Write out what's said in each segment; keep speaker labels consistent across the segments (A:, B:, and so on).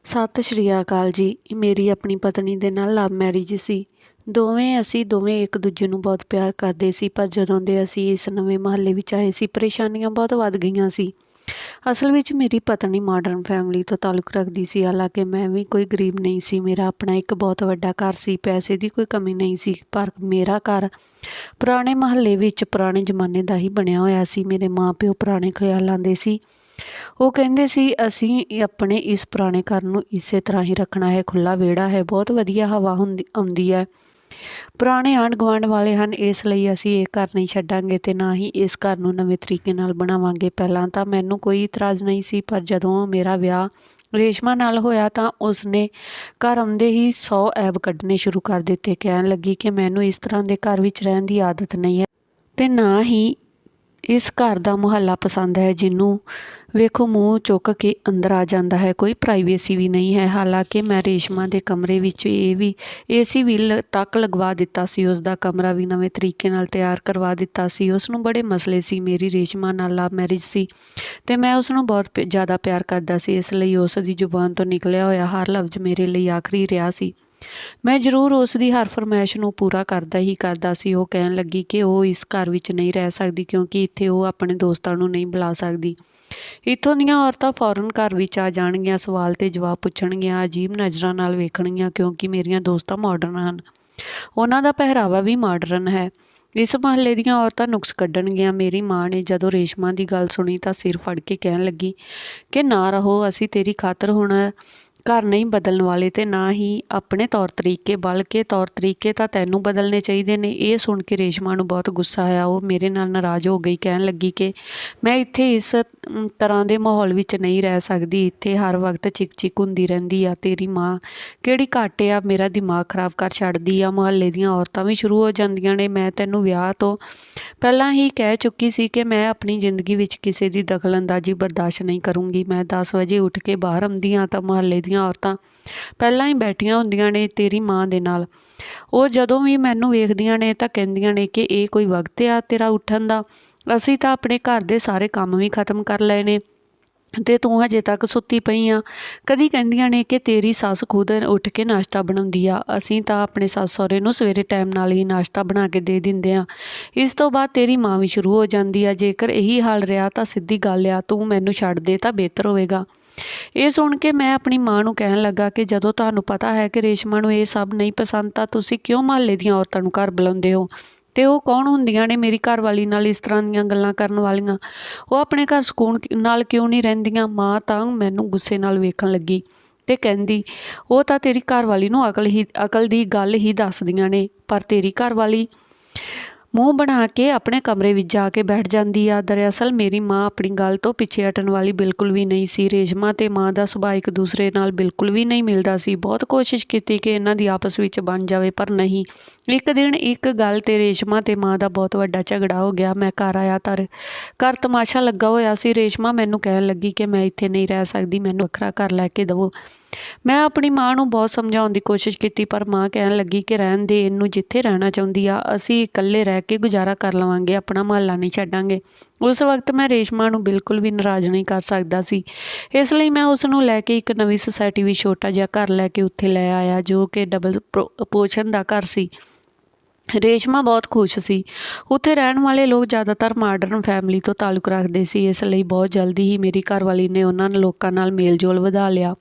A: ਸਤਿ ਸ਼੍ਰੀ ਅਕਾਲ ਜੀ। ਮੇਰੀ ਆਪਣੀ ਪਤਨੀ ਦੇ ਨਾਲ ਲਵ ਮੈਰਿਜ ਸੀ। ਅਸੀਂ ਦੋਵੇਂ ਇੱਕ ਦੂਜੇ ਨੂੰ ਬਹੁਤ ਪਿਆਰ ਕਰਦੇ ਸੀ, ਪਰ ਜਦੋਂ ਦੇ ਅਸੀਂ ਇਸ ਨਵੇਂ ਮੁਹੱਲੇ ਵਿੱਚ ਆਏ ਸੀ, ਪਰੇਸ਼ਾਨੀਆਂ ਬਹੁਤ ਵੱਧ ਗਈਆਂ ਸੀ। ਅਸਲ ਵਿੱਚ ਮੇਰੀ ਪਤਨੀ ਮਾਡਰਨ ਫੈਮਿਲੀ ਤੋਂ ਤਾਲੁਕ ਰੱਖਦੀ ਸੀ, ਹਾਲਾਂਕਿ ਮੈਂ ਵੀ ਕੋਈ ਗਰੀਬ ਨਹੀਂ ਸੀ। ਮੇਰਾ ਆਪਣਾ ਇੱਕ ਬਹੁਤ ਵੱਡਾ ਘਰ ਸੀ, ਪੈਸੇ ਦੀ ਕੋਈ ਕਮੀ ਨਹੀਂ ਸੀ, ਪਰ ਮੇਰਾ ਘਰ ਪੁਰਾਣੇ ਮੁਹੱਲੇ ਵਿੱਚ ਪੁਰਾਣੇ ਜ਼ਮਾਨੇ ਦਾ ਹੀ ਬਣਿਆ ਹੋਇਆ ਸੀ। ਮੇਰੇ ਮਾਂ ਪਿਓ ਪੁਰਾਣੇ ਖਿਆਲਾਂ ਦੇ ਸੀ। ਉਹ ਕਹਿੰਦੇ ਸੀ ਅਸੀਂ ਆਪਣੇ ਇਸ ਪੁਰਾਣੇ ਘਰ ਨੂੰ ਇਸੇ ਤਰ੍ਹਾਂ ਹੀ ਰੱਖਣਾ ਹੈ। ਖੁੱਲ੍ਹਾ ਵਿਹੜਾ ਹੈ, ਬਹੁਤ ਵਧੀਆ ਹਵਾ ਆਉਂਦੀ ਹੈ। ਪੁਰਾਣੇ ਆਂਢ ਗੁਆਂਢ ਵਾਲੇ ਹਨ, ਇਸ ਲਈ ਅਸੀਂ ਇਹ ਘਰ ਨਹੀਂ ਛੱਡਾਂਗੇ ਅਤੇ ਨਾ ਹੀ ਇਸ ਘਰ ਨੂੰ ਨਵੇਂ ਤਰੀਕੇ ਨਾਲ ਬਣਾਵਾਂਗੇ। ਪਹਿਲਾਂ ਤਾਂ ਮੈਨੂੰ ਕੋਈ ਇਤਰਾਜ਼ ਨਹੀਂ ਸੀ, ਪਰ ਜਦੋਂ ਮੇਰਾ ਵਿਆਹ ਰੇਸ਼ਮਾ ਨਾਲ ਹੋਇਆ ਤਾਂ ਉਸਨੇ ਘਰ ਆਉਂਦੇ ਹੀ 100 ਐਬ ਕੱਢਣੇ ਸ਼ੁਰੂ ਕਰ ਦਿੱਤੇ। ਕਹਿਣ ਲੱਗੀ ਕਿ ਮੈਨੂੰ ਇਸ ਤਰ੍ਹਾਂ ਦੇ ਘਰ ਵਿੱਚ ਰਹਿਣ ਦੀ ਆਦਤ ਨਹੀਂ ਹੈ ਅਤੇ ਨਾ ਹੀ ਇਸ ਘਰ ਦਾ ਮੁਹੱਲਾ ਪਸੰਦ ਹੈ। ਜਿਹਨੂੰ ਵੇਖੋ ਮੂੰਹ ਚੁੱਕ ਕੇ ਅੰਦਰ ਆ ਜਾਂਦਾ ਹੈ, ਕੋਈ ਪ੍ਰਾਈਵੇਸੀ ਵੀ ਨਹੀਂ ਹੈ। ਹਾਲਾਂਕਿ ਮੈਂ ਰੇਸ਼ਮਾ ਦੇ ਕਮਰੇ ਵਿੱਚ ਏਸੀ ਵੀ ਤੱਕ ਲਗਵਾ ਦਿੱਤਾ ਸੀ। ਉਸ ਦਾ ਕਮਰਾ ਵੀ ਨਵੇਂ ਤਰੀਕੇ ਨਾਲ ਤਿਆਰ ਕਰਵਾ ਦਿੱਤਾ ਸੀ। ਉਸ ਨੂੰ ਬੜੇ ਮਸਲੇ ਸੀ। ਮੇਰੀ ਰੇਸ਼ਮਾ ਨਾਲ ਲਵ ਮੈਰਿਜ ਸੀ ਅਤੇ ਮੈਂ ਉਸ ਨੂੰ ਬਹੁਤ ਜ਼ਿਆਦਾ ਪਿਆਰ ਕਰਦਾ ਸੀ, ਇਸ ਲਈ ਉਸ ਦੀ ਜ਼ੁਬਾਨ ਤੋਂ ਨਿਕਲਿਆ ਹੋਇਆ ਹਰ ਲਫ਼ਜ਼ ਮੇਰੇ ਲਈ ਆਖਰੀ ਰਿਹਾ ਸੀ। ਮੈਂ ਜ਼ਰੂਰ ਉਸ ਦੀ ਹਰ ਫਰਮਾਇਸ਼ ਨੂੰ ਪੂਰਾ ਕਰਦਾ ਸੀ। ਉਹ ਕਹਿਣ ਲੱਗੀ ਕਿ ਉਹ ਇਸ ਘਰ ਵਿੱਚ ਨਹੀਂ ਰਹਿ ਸਕਦੀ, ਕਿਉਂਕਿ ਇੱਥੇ ਉਹ ਆਪਣੇ ਦੋਸਤਾਂ ਨੂੰ ਨਹੀਂ ਬੁਲਾ ਸਕਦੀ। ਇੱਥੋਂ ਦੀਆਂ ਔਰਤਾਂ ਫੌਰਨ ਘਰ ਵਿੱਚ ਆ ਜਾਣਗੀਆਂ, ਸਵਾਲ 'ਤੇ ਜਵਾਬ ਪੁੱਛਣਗੀਆਂ, ਅਜੀਬ ਨਜ਼ਰਾਂ ਨਾਲ ਵੇਖਣਗੀਆਂ, ਕਿਉਂਕਿ ਮੇਰੀਆਂ ਦੋਸਤਾਂ ਮਾਡਰਨ ਹਨ। ਉਹਨਾਂ ਦਾ ਪਹਿਰਾਵਾ ਵੀ ਮਾਡਰਨ ਹੈ। ਇਸ ਮੁਹੱਲੇ ਦੀਆਂ ਔਰਤਾਂ ਨੁਕਸ ਕੱਢਣਗੀਆਂ। ਮੇਰੀ ਮਾਂ ਨੇ ਜਦੋਂ ਰੇਸ਼ਮਾ ਦੀ ਗੱਲ ਸੁਣੀ ਤਾਂ ਸਿਰ ਫੜ ਕੇ ਕਹਿਣ ਲੱਗੀ ਕਿ ਨਾ ਰਹੋ, ਅਸੀਂ ਤੇਰੀ ਖਾਤਰ ਹੁਣ ਘਰ ਨਹੀਂ ਬਦਲਣ ਵਾਲੇ ਅਤੇ ਨਾ ਹੀ ਆਪਣੇ ਤੌਰ ਤਰੀਕੇ, ਬਲਕਿ ਤੌਰ ਤਰੀਕੇ ਤਾਂ ਤੈਨੂੰ ਬਦਲਣੇ ਚਾਹੀਦੇ ਨੇ। ਇਹ ਸੁਣ ਕੇ ਰੇਸ਼ਮਾ ਨੂੰ ਬਹੁਤ ਗੁੱਸਾ ਆਇਆ। ਉਹ ਮੇਰੇ ਨਾਲ ਨਾਰਾਜ਼ ਹੋ ਗਈ, ਕਹਿਣ ਲੱਗੀ ਕਿ ਮੈਂ ਇੱਥੇ ਇਸ ਤਰ੍ਹਾਂ ਦੇ ਮਾਹੌਲ ਵਿੱਚ ਨਹੀਂ ਰਹਿ ਸਕਦੀ। ਇੱਥੇ ਹਰ ਵਕਤ ਚਿਕ ਚਿਕ ਹੁੰਦੀ ਰਹਿੰਦੀ ਆ। ਤੇਰੀ ਮਾਂ ਕਿਹੜੀ ਘੱਟ ਆ, ਮੇਰਾ ਦਿਮਾਗ ਖਰਾਬ ਕਰ ਛੱਡਦੀ ਆ। ਮੁਹੱਲੇ ਦੀਆਂ ਔਰਤਾਂ ਵੀ ਸ਼ੁਰੂ ਹੋ ਜਾਂਦੀਆਂ ਨੇ। ਮੈਂ ਤੈਨੂੰ ਵਿਆਹ ਤੋਂ ਪਹਿਲਾਂ ਹੀ ਕਹਿ ਚੁੱਕੀ ਸੀ ਕਿ ਮੈਂ ਆਪਣੀ ਜ਼ਿੰਦਗੀ ਵਿੱਚ ਕਿਸੇ ਦੀ ਦਖਲਅੰਦਾਜ਼ੀ ਬਰਦਾਸ਼ਤ ਨਹੀਂ ਕਰੂੰਗੀ। ਮੈਂ 10 ਵਜੇ ਉੱਠ ਕੇ ਬਾਹਰ ਆਉਂਦੀ ਹਾਂ ਤਾਂ ਮੁਹੱਲੇ ਦੀਆਂ ਔਰਤਾਂ ਪਹਿਲਾਂ ਹੀ ਬੈਠੀਆਂ ਹੁੰਦੀਆਂ ਨੇ ਤੇਰੀ ਮਾਂ ਦੇ ਨਾਲ। ਉਹ ਜਦੋਂ ਵੀ ਮੈਨੂੰ ਵੇਖਦੀਆਂ ਨੇ ਤਾਂ ਕਹਿੰਦੀਆਂ ਨੇ ਕਿ ਇਹ ਕੋਈ ਵਕਤ ਆ ਤੇਰਾ ਉੱਠਣ ਦਾ, ਅਸੀਂ ਤਾਂ ਆਪਣੇ ਘਰ ਦੇ ਸਾਰੇ ਕੰਮ ਵੀ ਖਤਮ ਕਰ ਲਏ ਨੇ ਅਤੇ ਤੂੰ ਹਜੇ ਤੱਕ ਸੁੱਤੀ ਪਈ ਆ। ਕਦੀ ਕਹਿੰਦੀਆਂ ਨੇ ਕਿ ਤੇਰੀ ਸੱਸ ਖੁਦ ਉੱਠ ਕੇ ਨਾਸ਼ਤਾ ਬਣਾਉਂਦੀ ਆ, ਅਸੀਂ ਤਾਂ ਆਪਣੇ ਸੱਸ ਸਹੁਰੇ ਨੂੰ ਸਵੇਰੇ ਟਾਈਮ ਨਾਲ ਹੀ ਨਾਸ਼ਤਾ ਬਣਾ ਕੇ ਦੇ ਦਿੰਦੇ ਹਾਂ। ਇਸ ਤੋਂ ਬਾਅਦ ਤੇਰੀ ਮਾਂ ਵੀ ਸ਼ੁਰੂ ਹੋ ਜਾਂਦੀ ਆ, ਜੇਕਰ ਇਹੀ ਹਾਲ ਰਿਹਾ ਤਾਂ ਸਿੱਧੀ ਗੱਲ ਆ, ਤੂੰ ਮੈਨੂੰ ਛੱਡ ਦੇ ਤਾਂ ਬਿਹਤਰ ਹੋਵੇਗਾ। ਇਹ ਸੁਣ ਕੇ ਮੈਂ ਆਪਣੀ ਮਾਂ ਨੂੰ ਕਹਿਣ ਲੱਗਾ ਕਿ ਜਦੋਂ ਤੁਹਾਨੂੰ ਪਤਾ ਹੈ ਕਿ ਰੇਸ਼ਮਾ ਨੂੰ ਇਹ ਸਭ ਨਹੀਂ ਪਸੰਦ ਤਾਂ ਤੁਸੀਂ ਕਿਉਂ ਮੁਹੱਲੇ ਦੀਆਂ ਔਰਤਾਂ ਨੂੰ ਘਰ ਬੁਲਾਉਂਦੇ ਹੋ ਅਤੇ ਉਹ ਕੌਣ ਹੁੰਦੀਆਂ ਨੇ ਮੇਰੀ ਘਰਵਾਲੀ ਨਾਲ ਇਸ ਤਰ੍ਹਾਂ ਦੀਆਂ ਗੱਲਾਂ ਕਰਨ ਵਾਲੀਆਂ? ਉਹ ਆਪਣੇ ਘਰ ਸਕੂਨ ਨਾਲ ਕਿਉਂ ਨਹੀਂ ਰਹਿੰਦੀਆਂ? ਮਾਂ ਤਾਂ ਮੈਨੂੰ ਗੁੱਸੇ ਨਾਲ ਵੇਖਣ ਲੱਗੀ ਅਤੇ ਕਹਿੰਦੀ ਉਹ ਤਾਂ ਤੇਰੀ ਘਰਵਾਲੀ ਨੂੰ ਅਕਲ ਦੀ ਗੱਲ ਹੀ ਦੱਸਦੀਆਂ ਨੇ, ਪਰ ਤੇਰੀ ਘਰਵਾਲੀ ਮੂੰਹ ਬਣਾ ਕੇ ਆਪਣੇ ਕਮਰੇ ਵਿੱਚ ਜਾ ਕੇ ਬੈਠ ਜਾਂਦੀ ਆ। ਦਰਅਸਲ ਮੇਰੀ ਮਾਂ ਆਪਣੀ ਗੱਲ ਤੋਂ ਪਿੱਛੇ ਹਟਣ ਵਾਲੀ ਬਿਲਕੁਲ ਵੀ ਨਹੀਂ ਸੀ। ਰੇਸ਼ਮਾ ਅਤੇ ਮਾਂ ਦਾ ਸੁਭਾਅ ਇੱਕ ਦੂਸਰੇ ਨਾਲ ਬਿਲਕੁਲ ਵੀ ਨਹੀਂ ਮਿਲਦਾ ਸੀ। ਬਹੁਤ ਕੋਸ਼ਿਸ਼ ਕੀਤੀ ਕਿ ਇਹਨਾਂ ਦੀ ਆਪਸ ਵਿੱਚ ਬਣ ਜਾਵੇ, ਪਰ ਨਹੀਂ। ਇੱਕ ਦਿਨ ਇੱਕ ਗੱਲ 'ਤੇ ਰੇਸ਼ਮਾ ਅਤੇ ਮਾਂ ਦਾ ਬਹੁਤ ਵੱਡਾ ਝਗੜਾ ਹੋ ਗਿਆ। ਮੈਂ ਘਰ ਆਇਆ ਤਾਂ ਘਰ ਤਮਾਸ਼ਾ ਲੱਗਾ ਹੋਇਆ ਸੀ। ਰੇਸ਼ਮਾ ਮੈਨੂੰ ਕਹਿਣ ਲੱਗੀ ਕਿ ਮੈਂ ਇੱਥੇ ਨਹੀਂ ਰਹਿ ਸਕਦੀ, ਮੈਨੂੰ ਵੱਖਰਾ ਘਰ ਲੈ ਕੇ ਦੇਵੋ। ਮੈਂ ਆਪਣੀ ਮਾਂ ਨੂੰ ਬਹੁਤ ਸਮਝਾਉਣ ਦੀ ਕੋਸ਼ਿਸ਼ ਕੀਤੀ, ਪਰ ਮਾਂ ਕਹਿਣ ਲੱਗੀ ਕਿ ਰਹਿਣ ਦੇ, ਇਹਨੂੰ ਜਿੱਥੇ ਰਹਿਣਾ ਚਾਹੁੰਦੀ ਆ, ਅਸੀਂ ਇਕੱਲੇ ਰਹਿ ਕੇ ਗੁਜ਼ਾਰਾ ਕਰ ਲਵਾਂਗੇ, ਆਪਣਾ ਮੁਹੱਲਾ ਨਹੀਂ ਛੱਡਾਂਗੇ। ਉਸ ਵਕਤ ਮੈਂ ਰੇਸ਼ਮਾ ਨੂੰ ਬਿਲਕੁਲ ਵੀ ਨਾਰਾਜ਼ ਨਹੀਂ ਕਰ ਸਕਦਾ ਸੀ, ਇਸ ਲਈ ਮੈਂ ਉਸ ਨੂੰ ਲੈ ਕੇ ਇੱਕ ਨਵੀਂ ਸੁਸਾਇਟੀ ਵਿੱਚ ਛੋਟਾ ਜਿਹਾ ਘਰ ਲੈ ਕੇ ਉੱਥੇ ਲੈ ਆਇਆ, ਜੋ ਕਿ ਡਬਲ ਪੋਰਸ਼ਨ ਦਾ ਘਰ ਸੀ। ਰੇਸ਼ਮਾ ਬਹੁਤ ਖੁਸ਼ ਸੀ। ਉੱਥੇ ਰਹਿਣ ਵਾਲੇ ਲੋਕ ਜ਼ਿਆਦਾਤਰ ਮਾਡਰਨ ਫੈਮਿਲੀ ਤੋਂ ਤਾਲੁਕ ਰੱਖਦੇ ਸੀ, ਇਸ ਲਈ ਬਹੁਤ ਜਲਦੀ ਹੀ ਮੇਰੀ ਘਰਵਾਲੀ ਨੇ ਉਹਨਾਂ ਲੋਕਾਂ ਨਾਲ ਮੇਲ ਜੋਲ ਵਧਾ ਲਿਆ।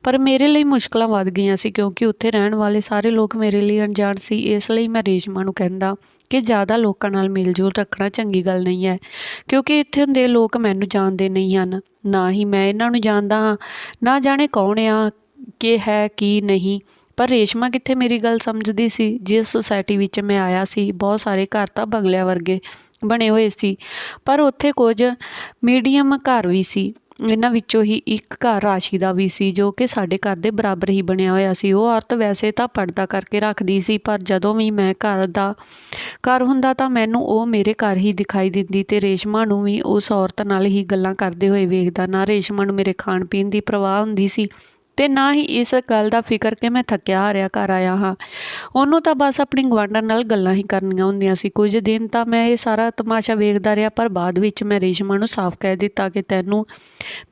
A: ਪਰ ਮੇਰੇ ਲਈ ਮੁਸ਼ਕਲਾਂ ਵੱਧ ਗਈਆਂ ਸੀ, ਕਿਉਂਕਿ ਉੱਥੇ ਰਹਿਣ ਵਾਲੇ ਸਾਰੇ ਲੋਕ ਮੇਰੇ ਲਈ ਅਣਜਾਣ ਸੀ। ਇਸ ਲਈ ਮੈਂ ਰੇਸ਼ਮਾ ਨੂੰ ਕਹਿੰਦਾ ਕਿ ਜ਼ਿਆਦਾ ਲੋਕਾਂ ਨਾਲ ਮੇਲ ਜੋਲ ਰੱਖਣਾ ਚੰਗੀ ਗੱਲ ਨਹੀਂ ਹੈ, ਕਿਉਂਕਿ ਇੱਥੇ ਦੇ ਲੋਕ ਮੈਨੂੰ ਜਾਣਦੇ ਨਹੀਂ ਹਨ, ਨਾ ਹੀ ਮੈਂ ਇਹਨਾਂ ਨੂੰ ਜਾਣਦਾ ਹਾਂ। ਨਾ ਜਾਣੇ ਕੌਣ ਆ ਕਿ ਹੈ ਕੀ ਨਹੀਂ। ਪਰ ਰੇਸ਼ਮਾ ਕਿੱਥੇ ਮੇਰੀ ਗੱਲ ਸਮਝਦੀ ਸੀ। ਜਿਸ ਸੁਸਾਇਟੀ ਵਿੱਚ ਮੈਂ ਆਇਆ ਸੀ, ਬਹੁਤ ਸਾਰੇ ਘਰ ਤਾਂ ਬੰਗਲਿਆਂ ਵਰਗੇ ਬਣੇ ਹੋਏ ਸੀ, ਪਰ ਉੱਥੇ ਕੁਝ ਮੀਡੀਅਮ ਘਰ ਵੀ ਸੀ। ਇਹਨਾਂ ਵਿੱਚੋਂ ਹੀ ਇੱਕ ਘਰ ਰਾਸ਼ੀ ਦਾ ਵੀ ਸੀ, ਜੋ ਕਿ ਸਾਡੇ ਘਰ ਦੇ ਬਰਾਬਰ ਹੀ ਬਣਿਆ ਹੋਇਆ ਸੀ। ਉਹ ਔਰਤ ਵੈਸੇ ਤਾਂ ਪਰਦਾ ਕਰਕੇ ਰੱਖਦੀ ਸੀ, ਪਰ ਜਦੋਂ ਵੀ ਮੈਂ ਘਰ ਹੁੰਦਾ ਤਾਂ ਮੈਨੂੰ ਉਹ ਮੇਰੇ ਘਰ ਹੀ ਦਿਖਾਈ ਦਿੰਦੀ ਅਤੇ ਰੇਸ਼ਮਾ ਨੂੰ ਵੀ ਉਸ ਔਰਤ ਨਾਲ ਹੀ ਗੱਲਾਂ ਕਰਦੇ ਹੋਏ ਵੇਖਦਾ। ਨਾ ਰੇਸ਼ਮਾ ਨੂੰ ਮੇਰੇ ਖਾਣ ਪੀਣ ਦੀ ਪਰਵਾਹ ਹੁੰਦੀ ਸੀ ਤੇ ਨਾ ਹੀ ਇਸ ਗੱਲ ਦਾ ਫਿਕਰ ਕਿ ਮੈਂ ਥੱਕਿਆ ਹਾਰਿਆ ਘਰ ਆਇਆ ਹਾਂ। ਉਹਨੂੰ ਤਾਂ ਬਸ ਆਪਣੀ ਗੁਆਂਢਣ ਨਾਲ ਗੱਲਾਂ ਹੀ ਕਰਨੀਆਂ ਹੁੰਦੀਆਂ ਸੀ। ਕੁਝ ਦਿਨ ਤਾਂ ਮੈਂ ਇਹ ਸਾਰਾ ਤਮਾਸ਼ਾ ਵੇਖਦਾ ਰਿਹਾ, ਪਰ ਬਾਅਦ ਵਿੱਚ ਮੈਂ ਰੇਸ਼ਮਾ ਨੂੰ ਸਾਫ਼ ਕਹਿ ਦਿੱਤਾ ਕਿ ਤੈਨੂੰ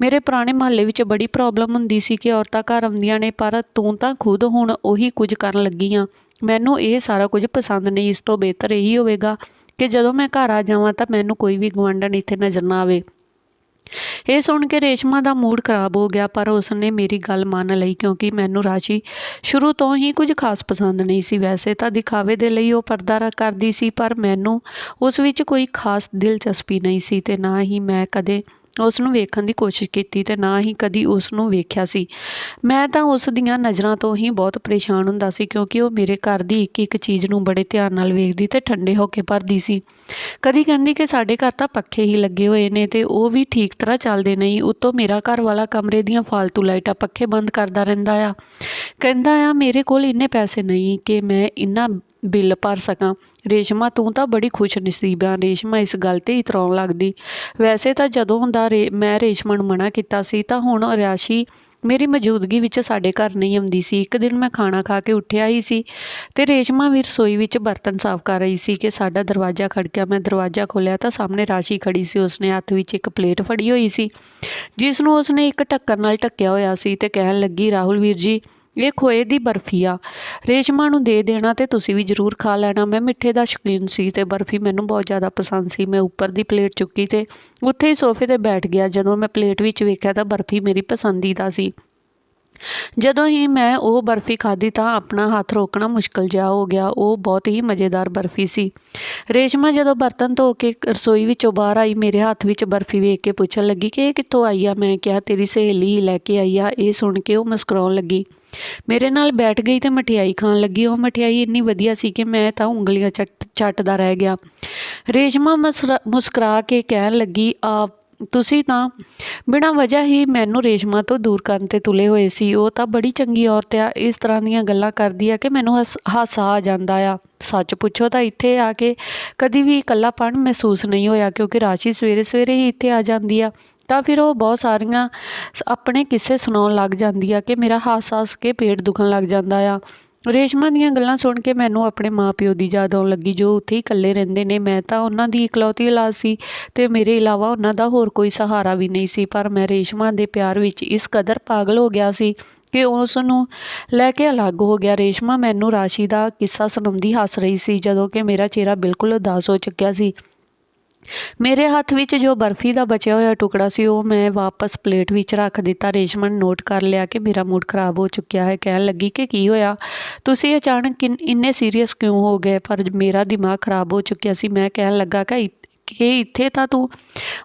A: ਮੇਰੇ ਪੁਰਾਣੇ ਮੁਹੱਲੇ ਵਿੱਚ ਬੜੀ ਪ੍ਰੋਬਲਮ ਹੁੰਦੀ ਸੀ ਕਿ ਔਰਤਾਂ ਘਰ ਆਉਂਦੀਆਂ ਨੇ, ਪਰ ਤੂੰ ਤਾਂ ਖੁਦ ਹੁਣ ਉਹੀ ਕੁਝ ਕਰਨ ਲੱਗੀ ਆ। ਮੈਨੂੰ ਇਹ ਸਾਰਾ ਕੁਝ ਪਸੰਦ ਨਹੀਂ। ਇਸ ਤੋਂ ਬਿਹਤਰ ਇਹੀ ਹੋਵੇਗਾ ਕਿ ਜਦੋਂ ਮੈਂ ਘਰ ਆ ਜਾਵਾਂ ਤਾਂ ਮੈਨੂੰ ਕੋਈ ਵੀ ਗੁਆਂਢਣ ਇੱਥੇ ਨਜ਼ਰ ਨਾ ਆਵੇ। ਇਹ ਸੁਣ ਕੇ ਰੇਸ਼ਮਾ ਦਾ ਮੂਡ ਖਰਾਬ ਹੋ ਗਿਆ, ਪਰ ਉਸਨੇ ਮੇਰੀ ਗੱਲ ਮੰਨ ਲਈ ਕਿਉਂਕਿ ਮੈਨੂੰ ਰਾਸ਼ੀ ਸ਼ੁਰੂ ਤੋਂ ਹੀ ਕੁਝ ਖਾਸ ਪਸੰਦ ਨਹੀਂ ਸੀ। ਵੈਸੇ ਤਾਂ ਦਿਖਾਵੇ ਦੇ ਲਈ ਉਹ ਪਰਦਾ ਕਰਦੀ ਸੀ, ਪਰ ਮੈਨੂੰ ਉਸ ਵਿੱਚ ਕੋਈ ਖਾਸ ਦਿਲਚਸਪੀ ਨਹੀਂ ਸੀ ਤੇ ਨਾ ਹੀ ਮੈਂ ਕਦੇ ਉਸ ਨੂੰ ਵੇਖਣ ਦੀ ਕੋਸ਼ਿਸ਼ ਕੀਤੀ ਤੇ ਨਾ ਹੀ ਕਦੀ ਉਸ ਨੂੰ ਵੇਖਿਆ ਸੀ। ਮੈਂ ਤਾਂ ਉਸ ਦੀਆਂ ਨਜ਼ਰਾਂ ਤੋਂ ਹੀ ਬਹੁਤ ਪਰੇਸ਼ਾਨ ਹੁੰਦਾ ਸੀ ਕਿਉਂਕਿ ਉਹ ਮੇਰੇ ਘਰ ਦੀ ਇੱਕ ਇੱਕ ਚੀਜ਼ ਨੂੰ ਬੜੇ ਧਿਆਨ ਨਾਲ ਵੇਖਦੀ ਤੇ ਠੰਡੇ ਹੋ ਕੇ ਭਰਦੀ ਸੀ। ਕਦੀ ਕਹਿੰਦੀ ਕਿ ਸਾਡੇ ਘਰ ਤਾਂ ਪੱਖੇ ਹੀ ਲੱਗੇ ਹੋਏ ਨੇ ਤੇ ਉਹ ਵੀ ਠੀਕ ਤਰ੍ਹਾਂ ਚੱਲਦੇ ਨਹੀਂ, ਉੱਤੋਂ ਮੇਰਾ ਘਰ ਵਾਲਾ ਕਮਰੇ ਦੀਆਂ ਫਾਲਤੂ ਲਾਈਟਾਂ ਪੱਖੇ ਬੰਦ ਕਰਦਾ ਰਹਿੰਦਾ ਆ। ਕਹਿੰਦਾ ਆ ਮੇਰੇ ਕੋਲ ਇੰਨੇ ਪੈਸੇ ਨਹੀਂ ਕਿ ਮੈਂ ਇੰਨਾ ਬਿੱਲ ਭਰ ਸਕਾਂ। ਰੇਸ਼ਮਾ ਤੂੰ ਤਾਂ ਬੜੀ ਖੁਸ਼ ਨਸੀਬ ਆ। ਰੇਸ਼ਮਾ ਇਸ ਗੱਲ 'ਤੇ ਇਤਰਾਉਣ ਲੱਗਦੀ। ਵੈਸੇ ਤਾਂ ਜਦੋਂ ਦਾ ਮੈਂ ਰੇਸ਼ਮਾ ਨੂੰ ਮਨਾ ਕੀਤਾ ਸੀ ਤਾਂ ਹੁਣ ਰਾਸ਼ੀ ਮੇਰੀ ਮੌਜੂਦਗੀ ਵਿੱਚ ਸਾਡੇ ਘਰ ਨਹੀਂ ਆਉਂਦੀ ਸੀ। ਇੱਕ ਦਿਨ ਮੈਂ ਖਾਣਾ ਖਾ ਕੇ ਉੱਠਿਆ ਹੀ ਸੀ ਤੇ ਰੇਸ਼ਮਾ ਵੀ ਰਸੋਈ ਵਿੱਚ ਬਰਤਨ ਸਾਫ਼ ਕਰ ਰਹੀ ਸੀ ਕਿ ਸਾਡਾ ਦਰਵਾਜ਼ਾ ਖੜਕਿਆ। ਮੈਂ ਦਰਵਾਜ਼ਾ ਖੋਲ੍ਹਿਆ ਤਾਂ ਸਾਹਮਣੇ ਰਾਸ਼ੀ ਖੜੀ ਸੀ। ਉਸਨੇ ਹੱਥ ਵਿੱਚ ਇੱਕ ਪਲੇਟ ਫੜੀ ਹੋਈ ਸੀ ਜਿਸ ਨੂੰ ਉਸਨੇ ਇੱਕ ਢੱਕਣ ਨਾਲ ਢੱਕਿਆ ਹੋਇਆ ਸੀ ਤੇ ਕਹਿਣ ਲੱਗੀ, ਰਾਹੁਲ ਵੀਰ ਜੀ, ਇਹ ਖੋਏ ਦੀ ਬਰਫੀ ਆ, ਰੇਸ਼ਮਾ ਨੂੰ ਦੇ ਦੇਣਾ ਤੇ ਤੁਸੀਂ ਵੀ ਜ਼ਰੂਰ ਖਾ ਲੈਣਾ। ਮੈਂ ਮਿੱਠੇ ਦਾ ਸ਼ੌਕੀਨ ਸੀ ਤੇ ਬਰਫੀ ਮੈਨੂੰ ਬਹੁਤ ਜ਼ਿਆਦਾ ਪਸੰਦ ਸੀ। ਮੈਂ ਉੱਪਰ ਦੀ ਪਲੇਟ ਚੁੱਕੀ ਤੇ ਉੱਥੇ ਹੀ ਸੋਫੇ 'ਤੇ ਬੈਠ ਗਿਆ। ਜਦੋਂ ਮੈਂ ਪਲੇਟ ਵਿੱਚ ਵੇਖਿਆ ਤਾਂ ਬਰਫੀ ਮੇਰੀ ਪਸੰਦੀਦਾ ਸੀ। ਜਦੋਂ ਹੀ ਮੈਂ ਉਹ ਬਰਫੀ ਖਾਧੀ ਤਾਂ ਆਪਣਾ ਹੱਥ ਰੋਕਣਾ ਮੁਸ਼ਕਿਲ ਜਿਹਾ ਹੋ ਗਿਆ। ਉਹ ਬਹੁਤ ਹੀ ਮਜ਼ੇਦਾਰ ਬਰਫੀ ਸੀ। ਰੇਸ਼ਮਾ ਜਦੋਂ ਬਰਤਨ ਧੋ ਕੇ ਰਸੋਈ ਵਿੱਚੋਂ ਬਾਹਰ ਆਈ, ਮੇਰੇ ਹੱਥ ਵਿੱਚ ਬਰਫੀ ਵੇਖ ਕੇ ਪੁੱਛਣ ਲੱਗੀ ਕਿ ਇਹ ਕਿੱਥੋਂ ਆਈ ਆ। ਮੈਂ ਕਿਹਾ ਤੇਰੀ ਸਹੇਲੀ ਹੀ ਲੈ ਕੇ ਆਈ ਆ। ਇਹ ਸੁਣ ਕੇ ਉਹ ਮੁਸਕਰਾਉਣ ਲੱਗੀ, ਮੇਰੇ ਨਾਲ ਬੈਠ ਗਈ ਤੇ ਮਠਿਆਈ ਖਾਣ ਲੱਗੀ। ਉਹ ਮਠਿਆਈ ਇੰਨੀ ਵਧੀਆ ਸੀ ਕਿ ਮੈਂ ਤਾਂ ਉਂਗਲੀਆਂ ਚੱਟਦਾ ਰਹਿ ਗਿਆ। ਰੇਸ਼ਮਾ ਮੁਸਕਰਾ ਕੇ ਕਹਿਣ ਲੱਗੀ, ਤੁਸੀਂ ਤਾਂ ਬਿਨਾਂ ਵਜ੍ਹਾ ਹੀ ਮੈਨੂੰ ਰੇਸ਼ਮਾ ਤੋਂ ਦੂਰ ਕਰਨ 'ਤੇ ਤੁਲੇ ਹੋਏ ਸੀ। ਉਹ ਤਾਂ ਬੜੀ ਚੰਗੀ ਔਰਤ ਆ, ਇਸ ਤਰ੍ਹਾਂ ਦੀਆਂ ਗੱਲਾਂ ਕਰਦੀ ਆ ਕਿ ਮੈਨੂੰ ਹਾਸਾ ਆ ਜਾਂਦਾ ਆ। ਸੱਚ ਪੁੱਛੋ ਤਾਂ ਇੱਥੇ ਆ ਕੇ ਕਦੀ ਵੀ ਇਕੱਲਾਪਣ ਮਹਿਸੂਸ ਨਹੀਂ ਹੋਇਆ ਕਿਉਂਕਿ ਰਾਸ਼ੀ ਸਵੇਰੇ ਸਵੇਰੇ ਹੀ ਇੱਥੇ ਆ ਜਾਂਦੀ ਆ ਤਾਂ ਫਿਰ ਉਹ ਬਹੁਤ ਸਾਰੀਆਂ ਆਪਣੇ ਕਿੱਸੇ ਸੁਣਾਉਣ ਲੱਗ ਜਾਂਦੀ ਆ ਕਿ ਮੇਰਾ ਹੱਸ ਕੇ ਪੇਟ ਦੁਖਣ ਲੱਗ ਜਾਂਦਾ ਆ। ਰੇਸ਼ਮਾ ਦੀਆਂ ਗੱਲਾਂ ਸੁਣ ਕੇ ਮੈਨੂੰ ਆਪਣੇ ਮਾਂ-ਪਿਓ ਦੀ ਯਾਦ ਆਉਣ ਲੱਗੀ ਜੋ ਉੱਥੇ ਹੀ ਇਕੱਲੇ ਰਹਿੰਦੇ ਨੇ। ਮੈਂ ਤਾਂ ਉਹਨਾਂ ਦੀ ਇਕਲੌਤੀ ਔਲਾਦ ਸੀ ਤੇ ਮੇਰੇ ਇਲਾਵਾ ਉਹਨਾਂ ਦਾ ਹੋਰ ਕੋਈ ਸਹਾਰਾ ਵੀ ਨਹੀਂ ਸੀ, ਪਰ ਮੈਂ ਰੇਸ਼ਮਾ ਦੇ ਪਿਆਰ ਵਿੱਚ ਇਸ ਕਦਰ ਪਾਗਲ ਹੋ ਗਿਆ ਸੀ ਕਿ ਉਸ ਨੂੰ ਲੈ ਕੇ ਅਲੱਗ ਹੋ ਗਿਆ। ਰੇਸ਼ਮਾ ਮੈਨੂੰ ਰਾਸ਼ੀ ਦਾ ਕਿੱਸਾ ਸੁਣਾਉਂਦੀ ਹੱਸ ਰਹੀ ਸੀ ਜਦੋਂ ਕਿ ਮੇਰਾ ਚਿਹਰਾ ਬਿਲਕੁਲ ਉਦਾਸ ਹੋ ਚੁੱਕਿਆ ਸੀ। ਮੇਰੇ ਹੱਥ ਵਿੱਚ ਜੋ ਬਰਫੀ ਦਾ ਬਚਿਆ ਹੋਇਆ ਟੁਕੜਾ ਸੀ ਉਹ ਮੈਂ ਵਾਪਸ ਪਲੇਟ ਵਿੱਚ ਰੱਖ ਦਿੱਤਾ। ਰੇਸ਼ਮਾ ਨੇ ਨੋਟ ਕਰ ਲਿਆ ਕਿ ਮੇਰਾ ਮੂਡ ਖਰਾਬ ਹੋ ਚੁੱਕਿਆ ਹੈ। ਕਹਿਣ ਲੱਗੀ ਕਿ ਕੀ ਹੋਇਆ, ਤੁਸੀਂ ਅਚਾਨਕ ਇੰਨੇ ਸੀਰੀਅਸ ਕਿਉਂ ਹੋ ਗਏ। ਪਰ ਮੇਰਾ ਦਿਮਾਗ ਖਰਾਬ ਹੋ ਚੁੱਕਿਆ ਸੀ। ਮੈਂ ਕਹਿਣ ਲੱਗਾ ਕਿ ਇੱਥੇ ਤਾਂ ਤੂੰ